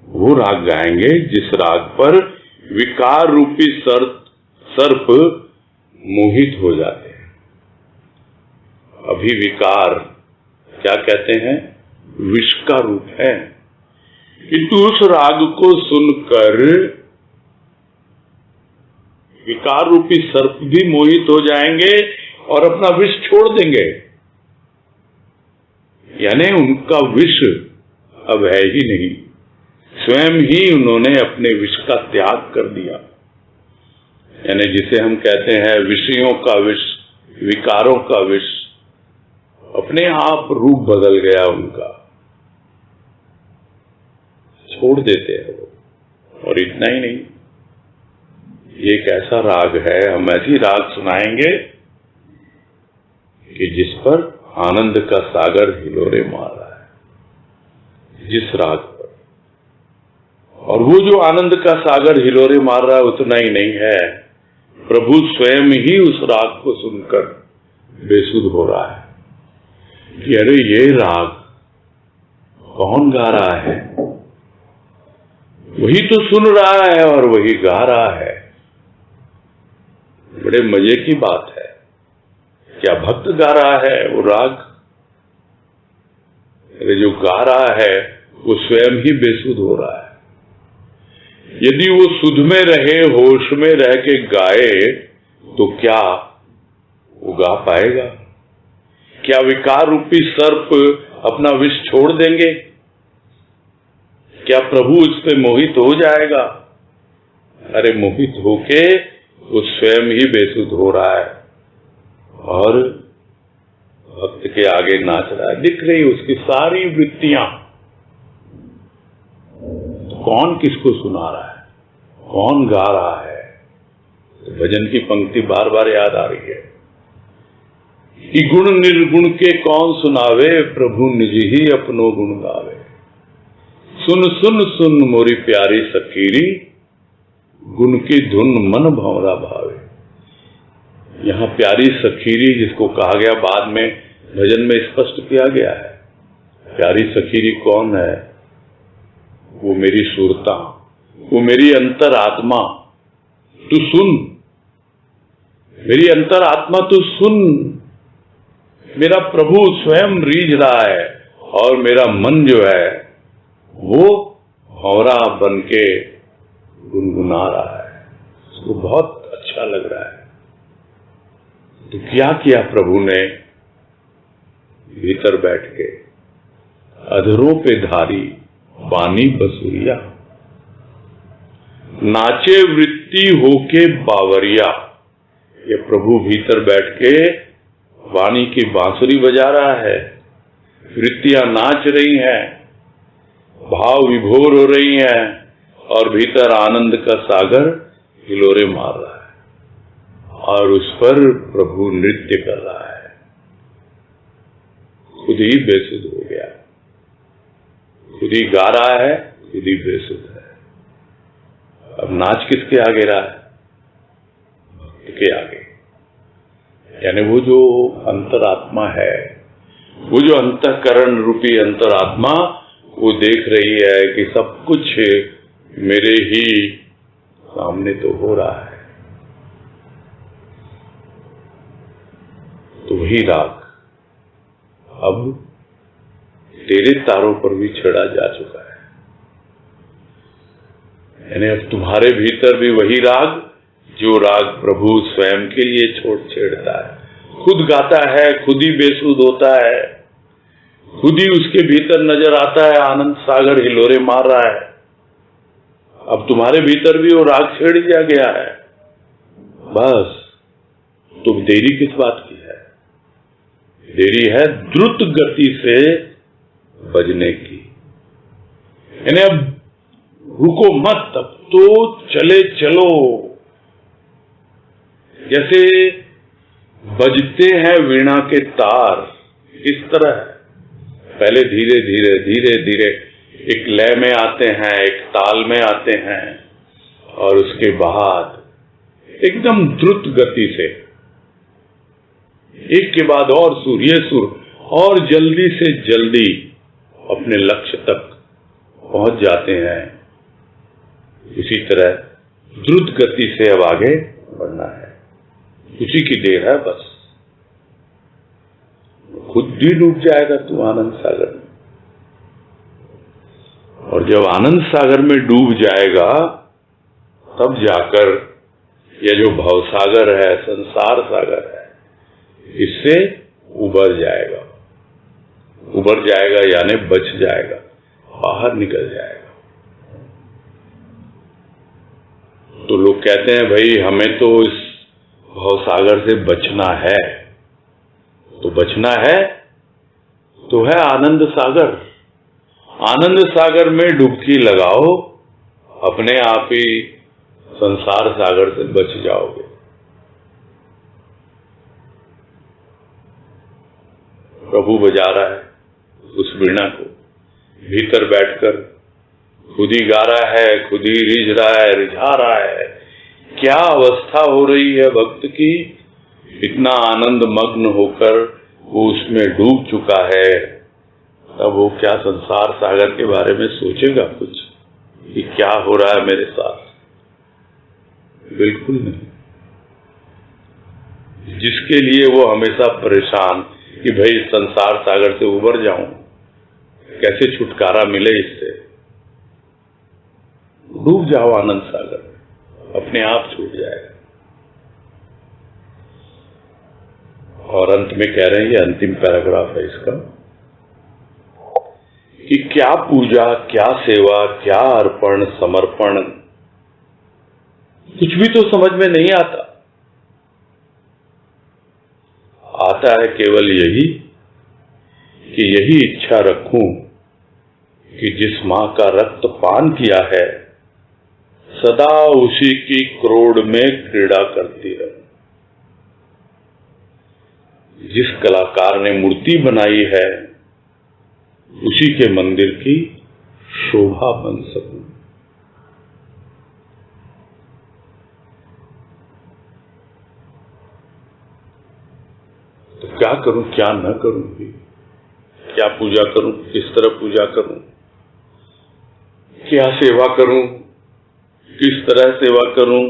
वो राग गाएंगे जिस राग पर विकार रूपी सर्प मोहित हो जाते हैं। अभी विकार क्या कहते हैं? विष का रूप है। किंतु उस राग को सुनकर विकार रूपी सर्प भी मोहित हो जाएंगे और अपना विष छोड़ देंगे। यानी उनका विष अब है ही नहीं, स्वयं ही उन्होंने अपने विष का त्याग कर दिया। यानी जिसे हम कहते हैं विषयों का विष, विकारों का विष, अपने आप रूप बदल गया उनका, छोड़ देते हैं वो। और इतना ही नहीं, ये एक ऐसा राग है, हम ऐसी राग सुनाएंगे कि जिस पर आनंद का सागर हिलोरे मार रहा है, जिस राग पर। और वो जो आनंद का सागर हिलोरे मार रहा है उतना ही नहीं है, प्रभु स्वयं ही उस राग को सुनकर बेसुध हो रहा है कि अरे ये राग कौन गा रहा है? वही तो सुन रहा है और वही गा रहा है। बड़े मजे की बात है। क्या भक्त गा रहा है वो राग? अरे जो गा रहा है वो स्वयं ही बेसुध हो रहा है। यदि वो सुध में रहे, होश में रह के गाए, तो क्या वो गा पाएगा? क्या विकार रूपी सर्प अपना विष छोड़ देंगे? क्या प्रभु उस पे मोहित हो जाएगा? अरे मोहित होके वो स्वयं ही बेसुध हो रहा है और भक्त के आगे नाच रहा है। दिख रही उसकी सारी वृत्तियां। कौन किसको सुना रहा है, कौन गा रहा है? तो भजन की पंक्ति बार बार याद आ रही है कि गुण निर्गुण के कौन सुनावे, प्रभु निज ही अपनो गुण गावे। सुन सुन सुन मोरी प्यारी सखीरी, गुण की धुन मन भंवरा भावे। यहां प्यारी सखीरी जिसको कहा गया, बाद में भजन में स्पष्ट किया गया है। प्यारी सखीरी कौन है? वो मेरी सुरता, वो मेरी अंतर आत्मा। तू सुन, मेरी अंतर आत्मा तू सुन। मेरा प्रभु स्वयं रीझ रहा है और मेरा मन जो है वो भंवरा बन के गुनगुना रहा है, उसको बहुत अच्छा लग रहा है। तो क्या किया प्रभु ने? भीतर बैठ के अधरों पे धारी बानी बसुरिया, नाचे वृत्ति होके बावरिया। ये प्रभु भीतर बैठ के वाणी की बांसुरी बजा रहा है, वृत्तियां नाच रही हैं, भाव विभोर हो रही हैं और भीतर आनंद का सागर हिलोरे मार रहा है और उस पर प्रभु नृत्य कर रहा है। खुद ही बेसुध हो गया, खुद ही गा रहा है, खुद ही बेसुध है। अब नाच किसके आगे रहा है? भक्त के आगे। यानी वो जो अंतरात्मा है, वो जो अंतःकरण रूपी अंतरात्मा, वो देख रही है कि सब कुछ मेरे ही सामने तो हो रहा है। तो वही राग अब तेरे तारों पर भी छेड़ा जा चुका है। यानी अब तुम्हारे भीतर भी वही राग, जो राग प्रभु स्वयं के लिए छेड़ता है, खुद गाता है, खुद ही बेसुध होता है, खुद ही उसके भीतर नजर आता है आनंद सागर हिलोरे मार रहा है। अब तुम्हारे भीतर भी वो राग छेड़ दिया गया है। बस तुम देरी किस बात की है? देरी है द्रुत गति से बजने की। यानी अब रुको मत, अब तो चले चलो। जैसे बजते हैं वीणा के तार, इस तरह पहले धीरे धीरे धीरे धीरे एक लय में आते हैं, एक ताल में आते हैं, और उसके बाद एकदम द्रुत गति से एक के बाद और सुर, ये सुर, और जल्दी से जल्दी अपने लक्ष्य तक पहुंच जाते हैं। इसी तरह द्रुत गति से अब आगे बढ़ना है, उसी की देर है बस। खुद भी डूब जाएगा तू आनंद सागर में, और जब आनंद सागर में डूब जाएगा तब जाकर यह जो भव सागर है, संसार सागर है, इससे उबर जाएगा। उबर जाएगा यानी बच जाएगा, बाहर निकल जाएगा। तो लोग कहते हैं भाई हमें तो इस भव सागर से बचना है, तो बचना है तो है आनंद सागर। आनंद सागर में डुबकी लगाओ, अपने आप ही संसार सागर से बच जाओगे। प्रभु बजा रहा है उस वीणा को, भीतर बैठकर खुद ही गा रहा है, खुद ही रिझ रहा है, रिझा रहा है। क्या अवस्था हो रही है भक्त की, इतना आनंद मग्न होकर वो उसमें डूब चुका है। अब वो क्या संसार सागर के बारे में सोचेगा कुछ कि क्या हो रहा है मेरे साथ? बिल्कुल नहीं। जिसके लिए वो हमेशा परेशान कि भाई संसार सागर से उबर जाऊं, कैसे छुटकारा मिले इससे, डूब जाओ आनंद सागर, अपने आप छूट जाएगा। और अंत में कह रहे हैं, ये अंतिम पैराग्राफ है इसका, कि क्या पूजा, क्या सेवा, क्या अर्पण समर्पण, कुछ भी तो समझ में नहीं आता। आता है केवल यही कि यही इच्छा रखूं कि जिस मां का रक्त पान किया है सदा उसी की क्रोड़ में क्रीड़ा करती रहे। जिस कलाकार ने मूर्ति बनाई है उसी के मंदिर की शोभा बन सकूं। तो क्या करूं, क्या न करूं, क्या पूजा करूं, किस तरह पूजा करूं, क्या सेवा करूं, किस तरह सेवा करूं,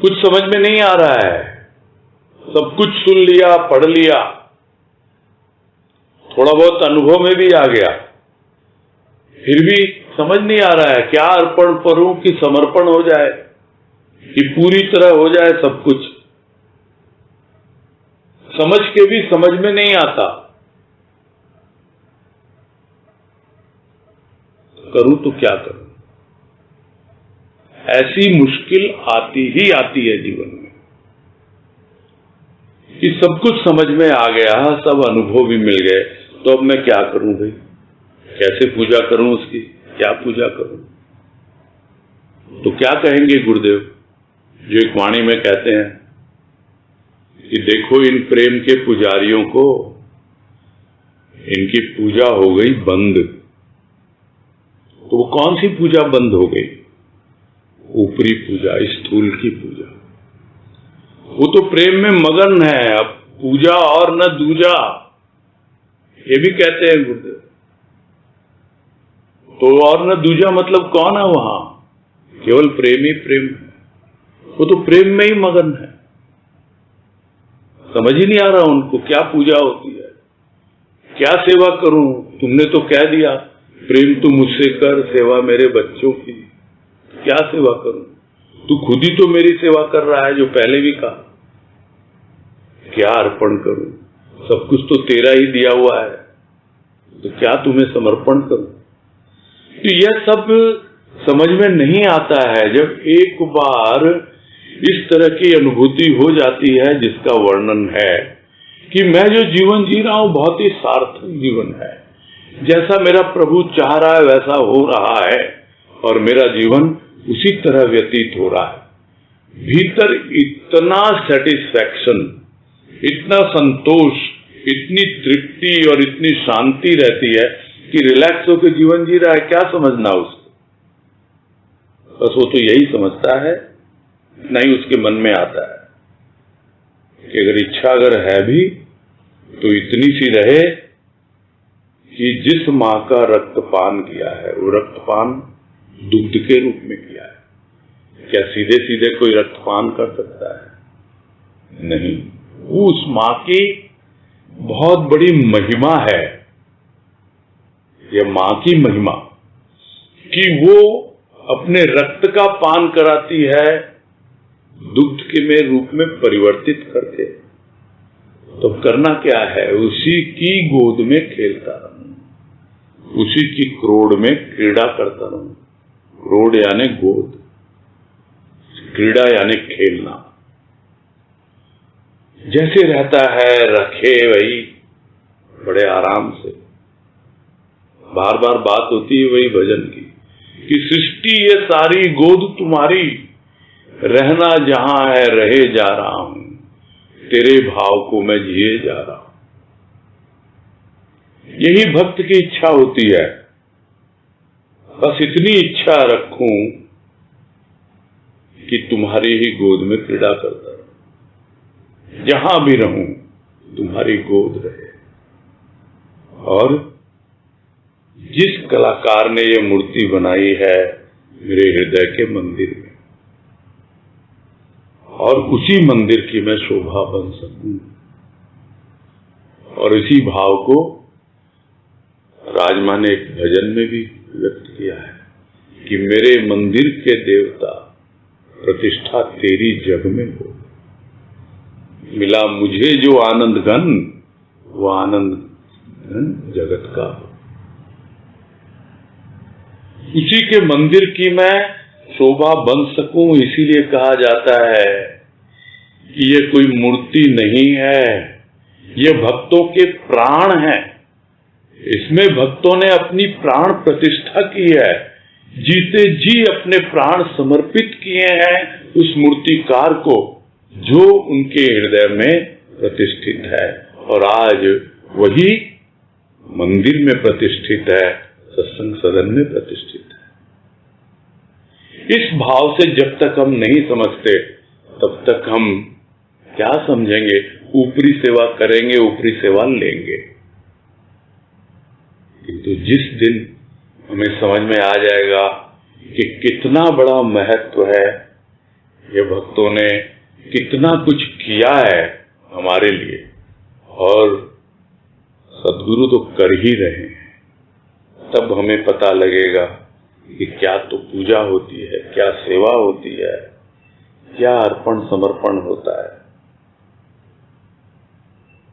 कुछ समझ में नहीं आ रहा है। सब कुछ सुन लिया, पढ़ लिया, थोड़ा बहुत अनुभव में भी आ गया, फिर भी समझ नहीं आ रहा है क्या अर्पण करूं कि समर्पण हो जाए, कि पूरी तरह हो जाए सब कुछ। समझ के भी समझ में नहीं आता, करूं तो क्या करूं। ऐसी मुश्किल आती ही आती है जीवन में कि सब कुछ समझ में आ गया, सब अनुभव भी मिल गए, तो अब मैं क्या करूं भाई, कैसे पूजा करूं उसकी, क्या पूजा करूं। तो क्या कहेंगे गुरुदेव, जो एक वाणी में कहते हैं कि देखो इन प्रेम के पुजारियों को, इनकी पूजा हो गई बंद, तो वो कौन सी पूजा बंद हो गई? ऊपरी पूजा, स्थूल की पूजा। वो तो प्रेम में मगन है। अब पूजा और न दूजा, ये भी कहते हैं गुरुदेव। तो और न दूजा मतलब कौन है वहां? केवल प्रेम ही प्रेम है। वो तो प्रेम में ही मगन है। समझ ही नहीं आ रहा उनको क्या पूजा होती है, क्या सेवा करूं। तुमने तो कह दिया प्रेम तू मुझसे कर, सेवा मेरे बच्चों की। क्या सेवा करूं? तू खुद ही तो मेरी सेवा कर रहा है, जो पहले भी कहा। क्या अर्पण करूं? सब कुछ तो तेरा ही दिया हुआ है, तो क्या तुम्हें समर्पण करूं? तो यह सब समझ में नहीं आता है। जब एक बार इस तरह की अनुभूति हो जाती है जिसका वर्णन है कि मैं जो जीवन जी रहा हूं बहुत ही सार्थक जीवन है, जैसा मेरा प्रभु चाह रहा है वैसा हो रहा है, और मेरा जीवन उसी तरह व्यतीत हो रहा है। भीतर इतना सेटिस्फैक्शन, इतना संतोष, इतनी तृप्ति और इतनी शांति रहती है कि रिलैक्स होकर जीवन जी रहा है। क्या समझना उसको? बस वो तो यही समझता है, नहीं उसके मन में आता है कि अगर इच्छा अगर है भी तो इतनी सी रहे कि जिस मां का रक्तपान किया है वो रक्तपान दुग्ध के रूप में किया है। क्या सीधे सीधे कोई रक्तपान कर सकता है? नहीं। वो उस मां की बहुत बड़ी महिमा है, यह मां की महिमा कि वो अपने रक्त का पान कराती है दुग्ध के में रूप में परिवर्तित करके। तो करना क्या है? उसी की गोद में खेलता रहूं, उसी की क्रोड़ में क्रीड़ा करता रहूं। क्रोड़ यानी गोद, क्रीड़ा यानी खेलना। जैसे रहता है रखे वही बड़े आराम से। बार बार बात होती है वही भजन की कि सृष्टि ये सारी गोद तुम्हारी, रहना जहां है रहे जा रहा हूं, तेरे भाव को मैं जिए जा रहा हूं। यही भक्त की इच्छा होती है। बस इतनी इच्छा रखूं कि तुम्हारी ही गोद में क्रीड़ा करता रहूं, जहां भी रहूं तुम्हारी गोद रहे। और जिस कलाकार ने ये मूर्ति बनाई है मेरे हृदय के मंदिर में, और उसी मंदिर की मैं शोभा बन सकूं। और इसी भाव को राजमा ने एक भजन में भी व्यक्त किया है कि मेरे मंदिर के देवता प्रतिष्ठा तेरी जग में हो। मिला मुझे जो आनंद घन, वो आनंद घन जगत का हो। उसी के मंदिर की मैं शोभा बन सकूं, इसीलिए कहा जाता है कि ये कोई मूर्ति नहीं है, ये भक्तों के प्राण हैं। इसमें भक्तों ने अपनी प्राण प्रतिष्ठा की है, जीते जी अपने प्राण समर्पित किए हैं उस मूर्तिकार को जो उनके हृदय में प्रतिष्ठित है। और आज वही मंदिर में प्रतिष्ठित है, सत्संग सदन में प्रतिष्ठित है। इस भाव से जब तक हम नहीं समझते तब तक हम क्या समझेंगे? ऊपरी सेवा करेंगे, ऊपरी सेवा लेंगे। किंतु जिस दिन हमें समझ में आ जाएगा कि कितना बड़ा महत्व है, ये भक्तों ने कितना कुछ किया है हमारे लिए, और सद्गुरु तो कर ही रहे हैं, तब हमें पता लगेगा कि क्या तो पूजा होती है, क्या सेवा होती है, क्या अर्पण समर्पण होता है।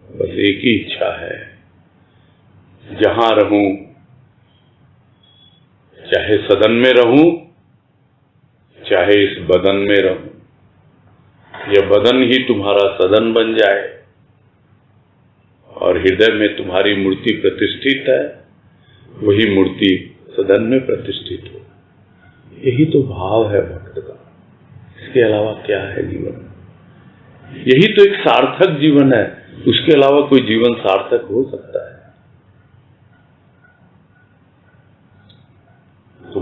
बस एक ही इच्छा है, जहां रहूं, चाहे सदन में रहूं, चाहे इस बदन में रहूं, यह बदन ही तुम्हारा सदन बन जाए और हृदय में तुम्हारी मूर्ति प्रतिष्ठित है, वही मूर्ति सदन में प्रतिष्ठित हो। यही तो भाव है भक्त का, इसके अलावा क्या है जीवन? यही तो एक सार्थक जीवन है, उसके अलावा कोई जीवन सार्थक हो सकता है?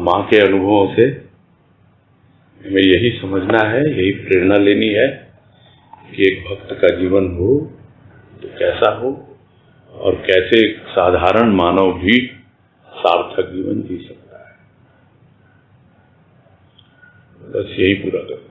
माँ के अनुभवों से हमें यही समझना है, यही प्रेरणा लेनी है कि एक भक्त का जीवन हो तो कैसा हो और कैसे एक साधारण मानव भी सार्थक जीवन जी सकता है। बस यही पूरा करना है।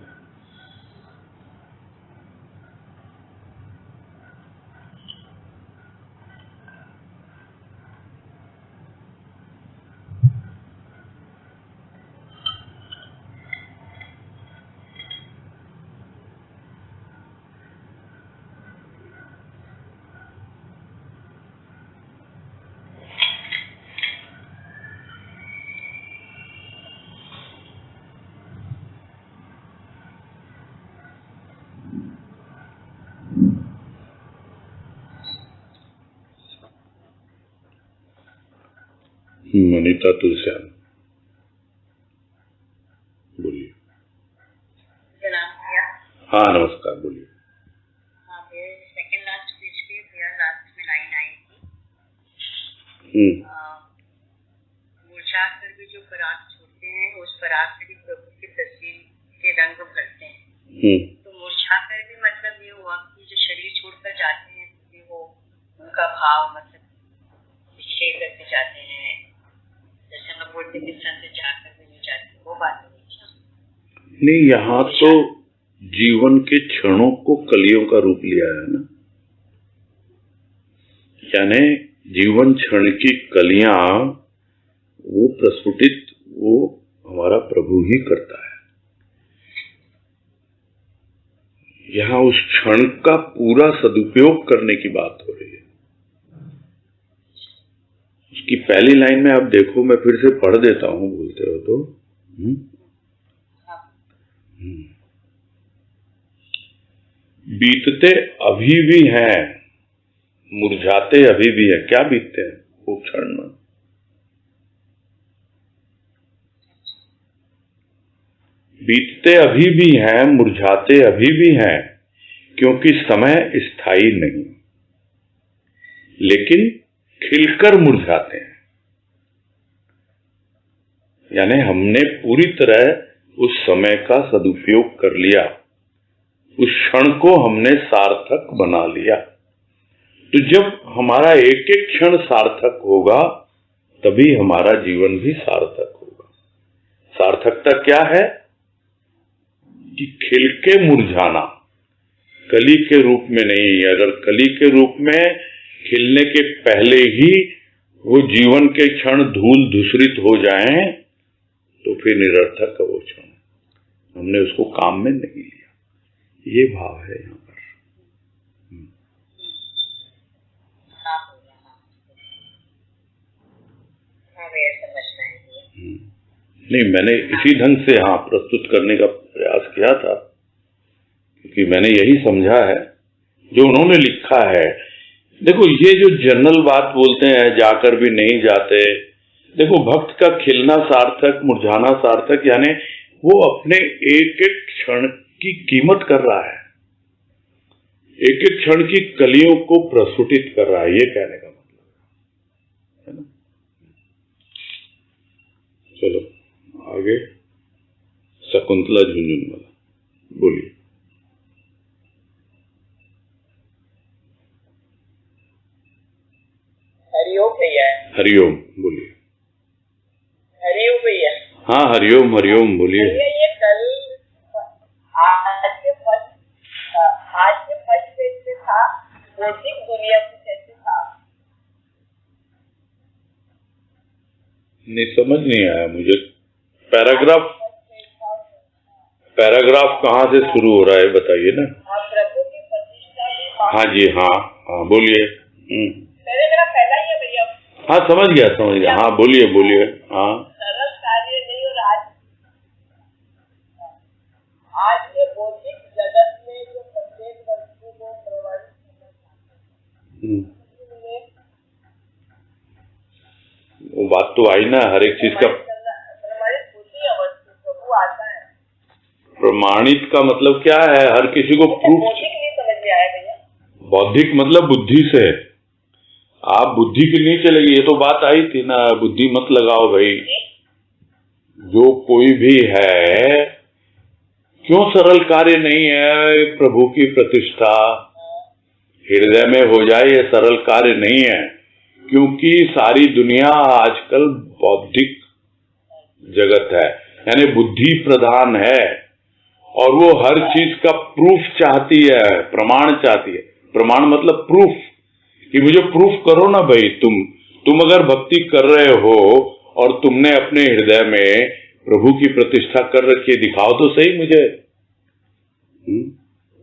अनीता तुलसियान, बोलिए। हाँ नमस्कार, बोलिए। हाँ, मेरे सेकंड लास्ट पेज पे मेरा लास्ट में लाइन आई थी, मुरझा कर भी जो पराग छोड़ते हैं उस पराग से भी प्रभु की तस्वीर के रंग भरते हैं। तो मुरझा कर भी मतलब ये हुआ कि जो शरीर छोड़कर जाते हैं तो वो उनका भाव मतलब विच्छेद करके जाते हैं, जैसे हम बोलते हैं से जाकर भी नहीं जाते, वो बात नहीं। यहाँ तो जीवन के क्षणों को कलियों का रूप लिया है ना, यानी जीवन क्षण की कलियां वो प्रस्फुटित वो हमारा प्रभु ही करता है। यहाँ उस क्षण का पूरा सदुपयोग करने की बात हो रही है। उसकी पहली लाइन में आप देखो, मैं फिर से पढ़ देता हूं, बोलते हो तो। बीतते अभी भी हैं, मुरझाते अभी भी हैं। क्या बीतते हैं वो क्षण में? बीतते अभी भी हैं, मुरझाते अभी भी हैं, क्योंकि समय स्थायी नहीं, लेकिन खिलकर मुरझाते हैं। यानी हमने पूरी तरह उस समय का सदुपयोग कर लिया, उस क्षण को हमने सार्थक बना लिया। तो जब हमारा एक एक क्षण सार्थक होगा तभी हमारा जीवन भी सार्थक होगा। सार्थकता क्या है कि खिल के मुरझाना, कली के रूप में नहीं। अगर कली के रूप में खिलने के पहले ही वो जीवन के क्षण धूल धूसरित हो जाएं तो फिर निरर्थक है वो क्षण, हमने उसको काम में नहीं लिया। ये भाव है यहाँ पर। नहीं, मैंने इसी ढंग से प्रस्तुत करने का प्रयास किया था, क्योंकि मैंने यही समझा है जो उन्होंने लिखा है। देखो, ये जो जनरल बात बोलते हैं जाकर भी नहीं जाते, देखो भक्त का खिलना सार्थक, मुरझाना सार्थक, यानी वो अपने एक एक क्षण की कीमत कर रहा है, एक एक क्षण की कलियों को प्रस्फुटित कर रहा है, ये कहने का मतलब है ना। चलो आगे, शकुंतला झुंझुनवाला, बोलिए। हरिओम भैया। हरिओम, बोलिए। हरिओम भैया। हाँ हरिओम, हरिओम, बोलिए। ये कल आज के फर्स्ट पेज पे था, भौतिक दुनिया में कैसे था। नहीं, समझ नहीं आया मुझे। पैराग्राफ कहाँ से शुरू हो रहा है बताइए ना। प्रभु की प्रतिष्ठा भी। हाँ जी, हाँ हाँ, बोलिए। पहले मेरा पहला ही है भैया। हाँ समझ गया। हाँ बोलिए बोलिए। हाँ, सरल कार्य नहीं, और आज के भौतिक जगत में जो प्रत्येक वस्तु को प्रमाणित वो बात तो आई ना, हर एक चीज का प्रमाणित होती है वस्तु, प्रभु आता है। प्रमाणित का मतलब क्या है? हर किसी को प्रूफ। बौद्धिक नहीं समझ में आया भैया। बौद्धिक मतलब बुद्धि से, आप बुद्धि की नहीं चलेगी। ये तो बात आई थी ना, बुद्धि मत लगाओ भाई। जो कोई भी है, क्यों सरल कार्य नहीं है प्रभु की प्रतिष्ठा हृदय में हो जाए? ये सरल कार्य नहीं है, क्योंकि सारी दुनिया आजकल बौद्धिक जगत है, यानी बुद्धि प्रधान है, और वो हर चीज का प्रूफ चाहती है, प्रमाण चाहती है। प्रमाण मतलब प्रूफ, कि मुझे प्रूफ करो ना भाई। तुम अगर भक्ति कर रहे हो और तुमने अपने हृदय में प्रभु की प्रतिष्ठा कर रखी है, दिखाओ तो सही मुझे।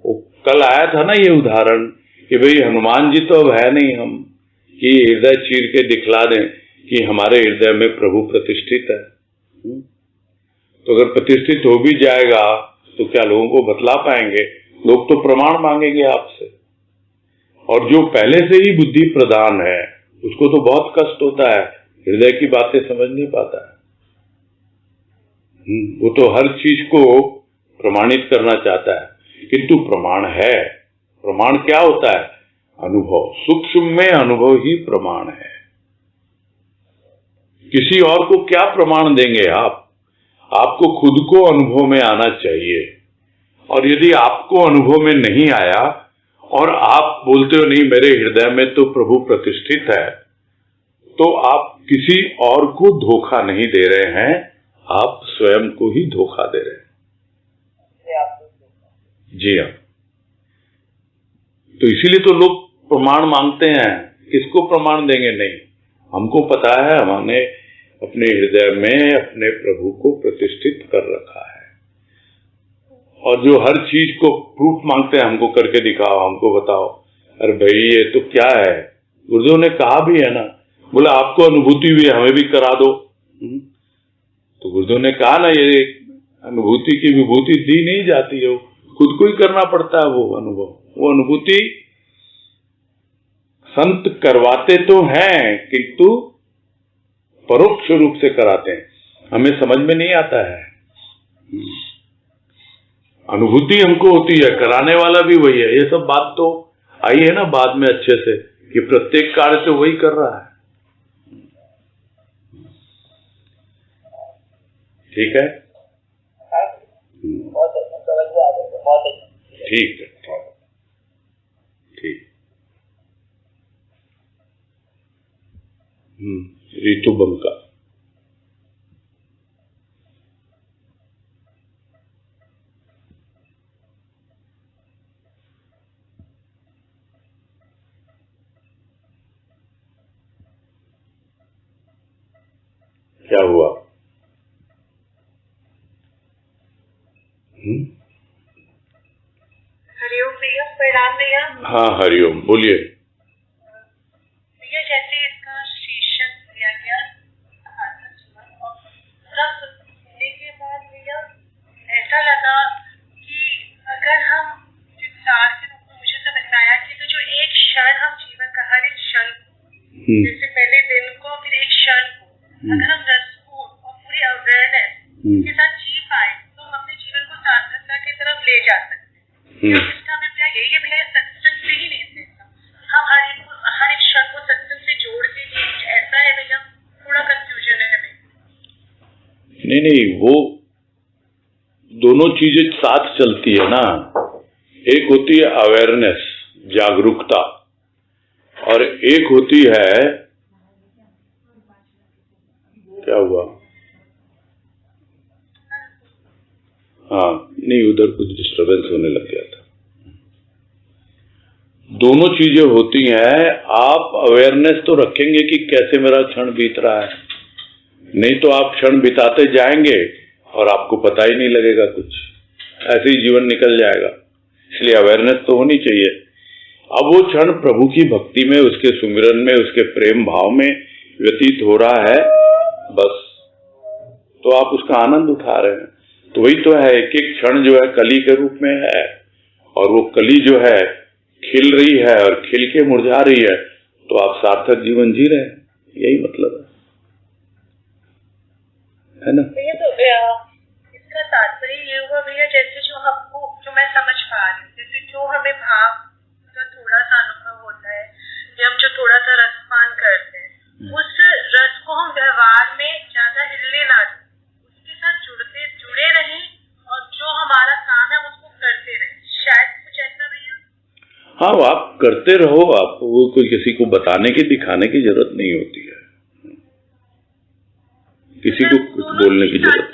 वो कल आया था ना ये उदाहरण कि भाई हनुमान जी तो अब है नहीं, हम कि हृदय चीर के दिखला दें कि हमारे हृदय में प्रभु प्रतिष्ठित है। तो अगर प्रतिष्ठित हो भी जाएगा तो क्या लोगों को बतला पाएंगे? लोग तो प्रमाण मांगेंगे आपसे। और जो पहले से ही बुद्धि प्रधान है उसको तो बहुत कष्ट होता है, हृदय की बातें समझ नहीं पाता है। वो तो हर चीज को प्रमाणित करना चाहता है, किंतु प्रमाण है। प्रमाण क्या होता है? अनुभव। सूक्ष्म में अनुभव ही प्रमाण है। किसी और को क्या प्रमाण देंगे आप? आपको खुद को अनुभव में आना चाहिए। और यदि आपको अनुभव में नहीं आया और आप बोलते हो नहीं मेरे हृदय में तो प्रभु प्रतिष्ठित है, तो आप किसी और को धोखा नहीं दे रहे हैं, आप स्वयं को ही धोखा दे रहे हैं। जी हाँ। तो इसीलिए तो लोग प्रमाण मांगते हैं। किसको प्रमाण देंगे? नहीं, हमको पता है हमने अपने हृदय में अपने प्रभु को प्रतिष्ठित कर रखा है। और जो हर चीज को प्रूफ मांगते हैं, हमको करके दिखाओ, हमको बताओ। अरे भाई ये तो क्या है? गुरुदेव ने कहा भी है ना, बोला आपको अनुभूति हुई है हमें भी करा दो। तो गुरुदेव ने कहा ना, ये अनुभूति की विभूति दी नहीं जाती है, खुद को ही करना पड़ता है वो अनुभव। वो अनुभूति संत करवाते तो हैं, किंतु परोक्ष रूप से कराते हैं, हमें समझ में नहीं आता है। अनुभूति हमको होती है, कराने वाला भी वही है। ये सब बात तो आई है ना बाद में अच्छे से, कि प्रत्येक कार्य तो वही कर रहा है। ठीक है, ठीक है, ठीक। ऋतु बंका। क्या हुआ? हरिओम भैया, प्रणाम भैया। हाँ हरिओम, बोलिए। भैया जैसे इसका शीर्षक दिया गया और पूरा सुनने के बाद भैया ऐसा लगा कि अगर हम विचार के रूप में मुझे समझ में आया कि तो जो एक क्षण हम जीवन का हर एक क्षण जैसे पहले दिन को फिर एक क्षण को अगर हम रसपूर्ण और पूरी अवेयरनेस के साथ जी पाए तो हम अपने जीवन को सार्थकता की तरफ ले जा सकते हैं। इसका अभिप्राय यही है भैया, सत्संग से ही नहीं सीखना, हम हर एक क्षण को सत्संग से जोड़ के जी, ऐसा है भैया? थोड़ा कंफ्यूजन है हमें। नहीं, वो दोनों चीजें साथ चलती है ना। एक होती है अवेयरनेस, जागरूकता, और एक होती है, क्या हुआ? हाँ नहीं, उधर कुछ डिस्टरबेंस होने लग गया था। दोनों चीजें होती हैं। आप अवेयरनेस तो रखेंगे कि कैसे मेरा क्षण बीत रहा है, नहीं तो आप क्षण बिताते जाएंगे और आपको पता ही नहीं लगेगा कुछ, ऐसे ही जीवन निकल जाएगा। इसलिए अवेयरनेस तो होनी चाहिए। अब वो क्षण प्रभु की भक्ति में, उसके सुमिरन में, उसके प्रेम भाव में व्यतीत हो रहा है, बस, तो आप उसका आनंद उठा रहे हैं। तो वही तो है, एक एक क्षण जो है कली के रूप में है, और वो कली जो है खिल रही है और खिल के मुरझा रही है, तो आप सार्थक जीवन जी रहे हैं, यही मतलब है ना भैया? तो इसका तात्पर्य ये हुआ भैया, जैसे जो हमको, जो मैं समझ पा रही हूँ, जैसे जो हमें भाव का थोड़ा सा अनुभव होता है या हम जो थोड़ा सा रसपान करते हैं, उस रस को हम व्यवहार में ज्यादा हिलने ना दें, हाँ, वो आप करते रहो, आपको कोई किसी को बताने की दिखाने की जरूरत नहीं होती है, किसी को कुछ बोलने की जरूरत।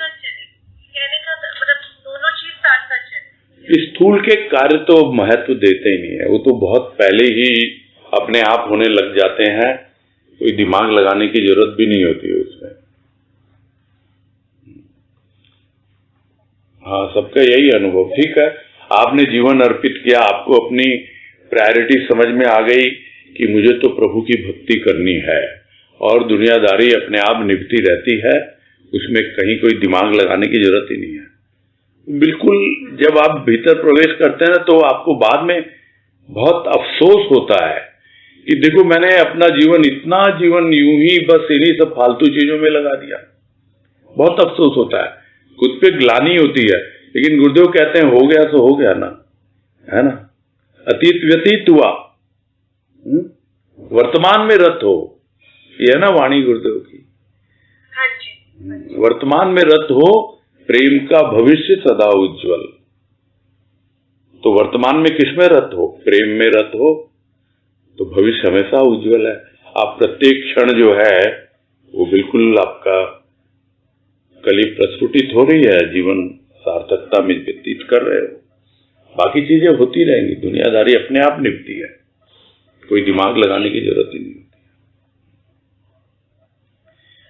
कहने का मतलब दोनों चीज साथ साथ चले। स्थूल के कार्य तो महत्व देते ही नहीं है, वो तो बहुत पहले ही अपने आप होने लग जाते हैं, कोई दिमाग लगाने की जरूरत भी नहीं होती है उसमें। हाँ, सबका यही अनुभव। ठीक है, आपने जीवन अर्पित किया, आपको अपनी प्रायोरिटी समझ में आ गई कि मुझे तो प्रभु की भक्ति करनी है, और दुनियादारी अपने आप निभती रहती है, उसमें कहीं कोई दिमाग लगाने की जरूरत ही नहीं है। बिल्कुल, जब आप भीतर प्रवेश करते हैं ना, तो आपको बाद में बहुत अफसोस होता है कि देखो, मैंने अपना इतना जीवन यूं ही बस इन्हीं सब फालतू चीजों में लगा दिया। बहुत अफसोस होता है, खुद पे ग्लानि होती है, लेकिन गुरुदेव कहते हैं हो गया सो हो गया ना, है ना। अतीत व्यतीत हुआ, वर्तमान में रत हो, ये है ना वाणी गुरुदेव की। हाँ जी। वर्तमान में रत हो, प्रेम का भविष्य सदा उज्जवल। तो वर्तमान में किसमें रत हो? प्रेम में रत हो, तो भविष्य हमेशा उज्जवल है। आप प्रत्येक क्षण जो है वो बिल्कुल आपका कली प्रस्फुटित हो रही है, जीवन सार्थकता में व्यतीत कर रहे हो। बाकी चीजें होती रहेंगी, दुनियादारी अपने आप निभती है, कोई दिमाग लगाने की जरूरत ही नहीं होती।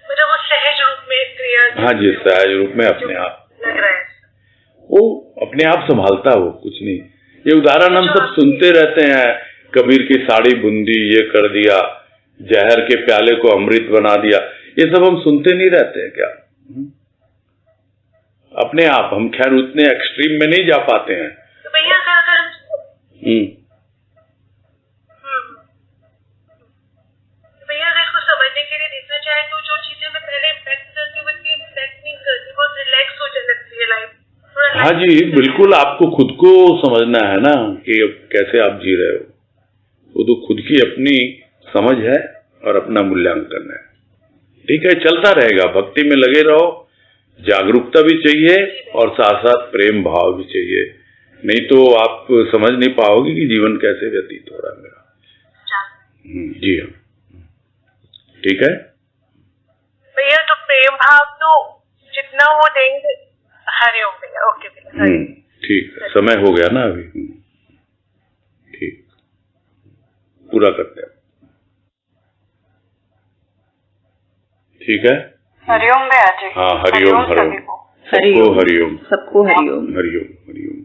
मतलब वो सहज रूप में क्रिया। हाँ जी, सहज रूप में अपने आप लग रहा है, वो अपने आप संभालता हो, कुछ नहीं। ये उदाहरण हम सब सुनते रहते हैं, कबीर की साड़ी बुंदी, ये कर दिया, जहर के प्याले को अमृत बना दिया, ये सब हम सुनते नहीं रहते हैं क्या? अपने आप हम खैर उतने एक्सट्रीम में नहीं जा पाते हैं। तो भैया अगर भैया अगर इसको समझने के लिए देखना चाहे तो जो चीजें मैं पहले इम्पैक्ट करती हूँ इतनी इम्पैक्ट नहीं करती, बहुत रिलैक्स हो लगती है लाइफ। हाँ जी, बिल्कुल, आपको खुद को समझना है ना कि अब कैसे आप जी रहे हो, वो तो खुद की अपनी समझ है और अपना मूल्यांकन है। ठीक है, चलता रहेगा, भक्ति में लगे रहो, जागरूकता भी चाहिए और साथ साथ प्रेम भाव भी चाहिए, नहीं तो आप समझ नहीं पाओगे कि जीवन कैसे व्यतीत हो रहा है मेरा। जी हाँ, ठीक है भैया। तो प्रेम भाव तो जितना वो देंगे। हरिओम भैया। ओके भैया। ठीक है, समय हो गया ना अभी। ठीक, पूरा करते हैं। ठीक है, हरिओम भैया जी। हाँ, हरिओम, हरिओम, सबको हरिओम, सबको हरिओम। हरिओम, हरिओम।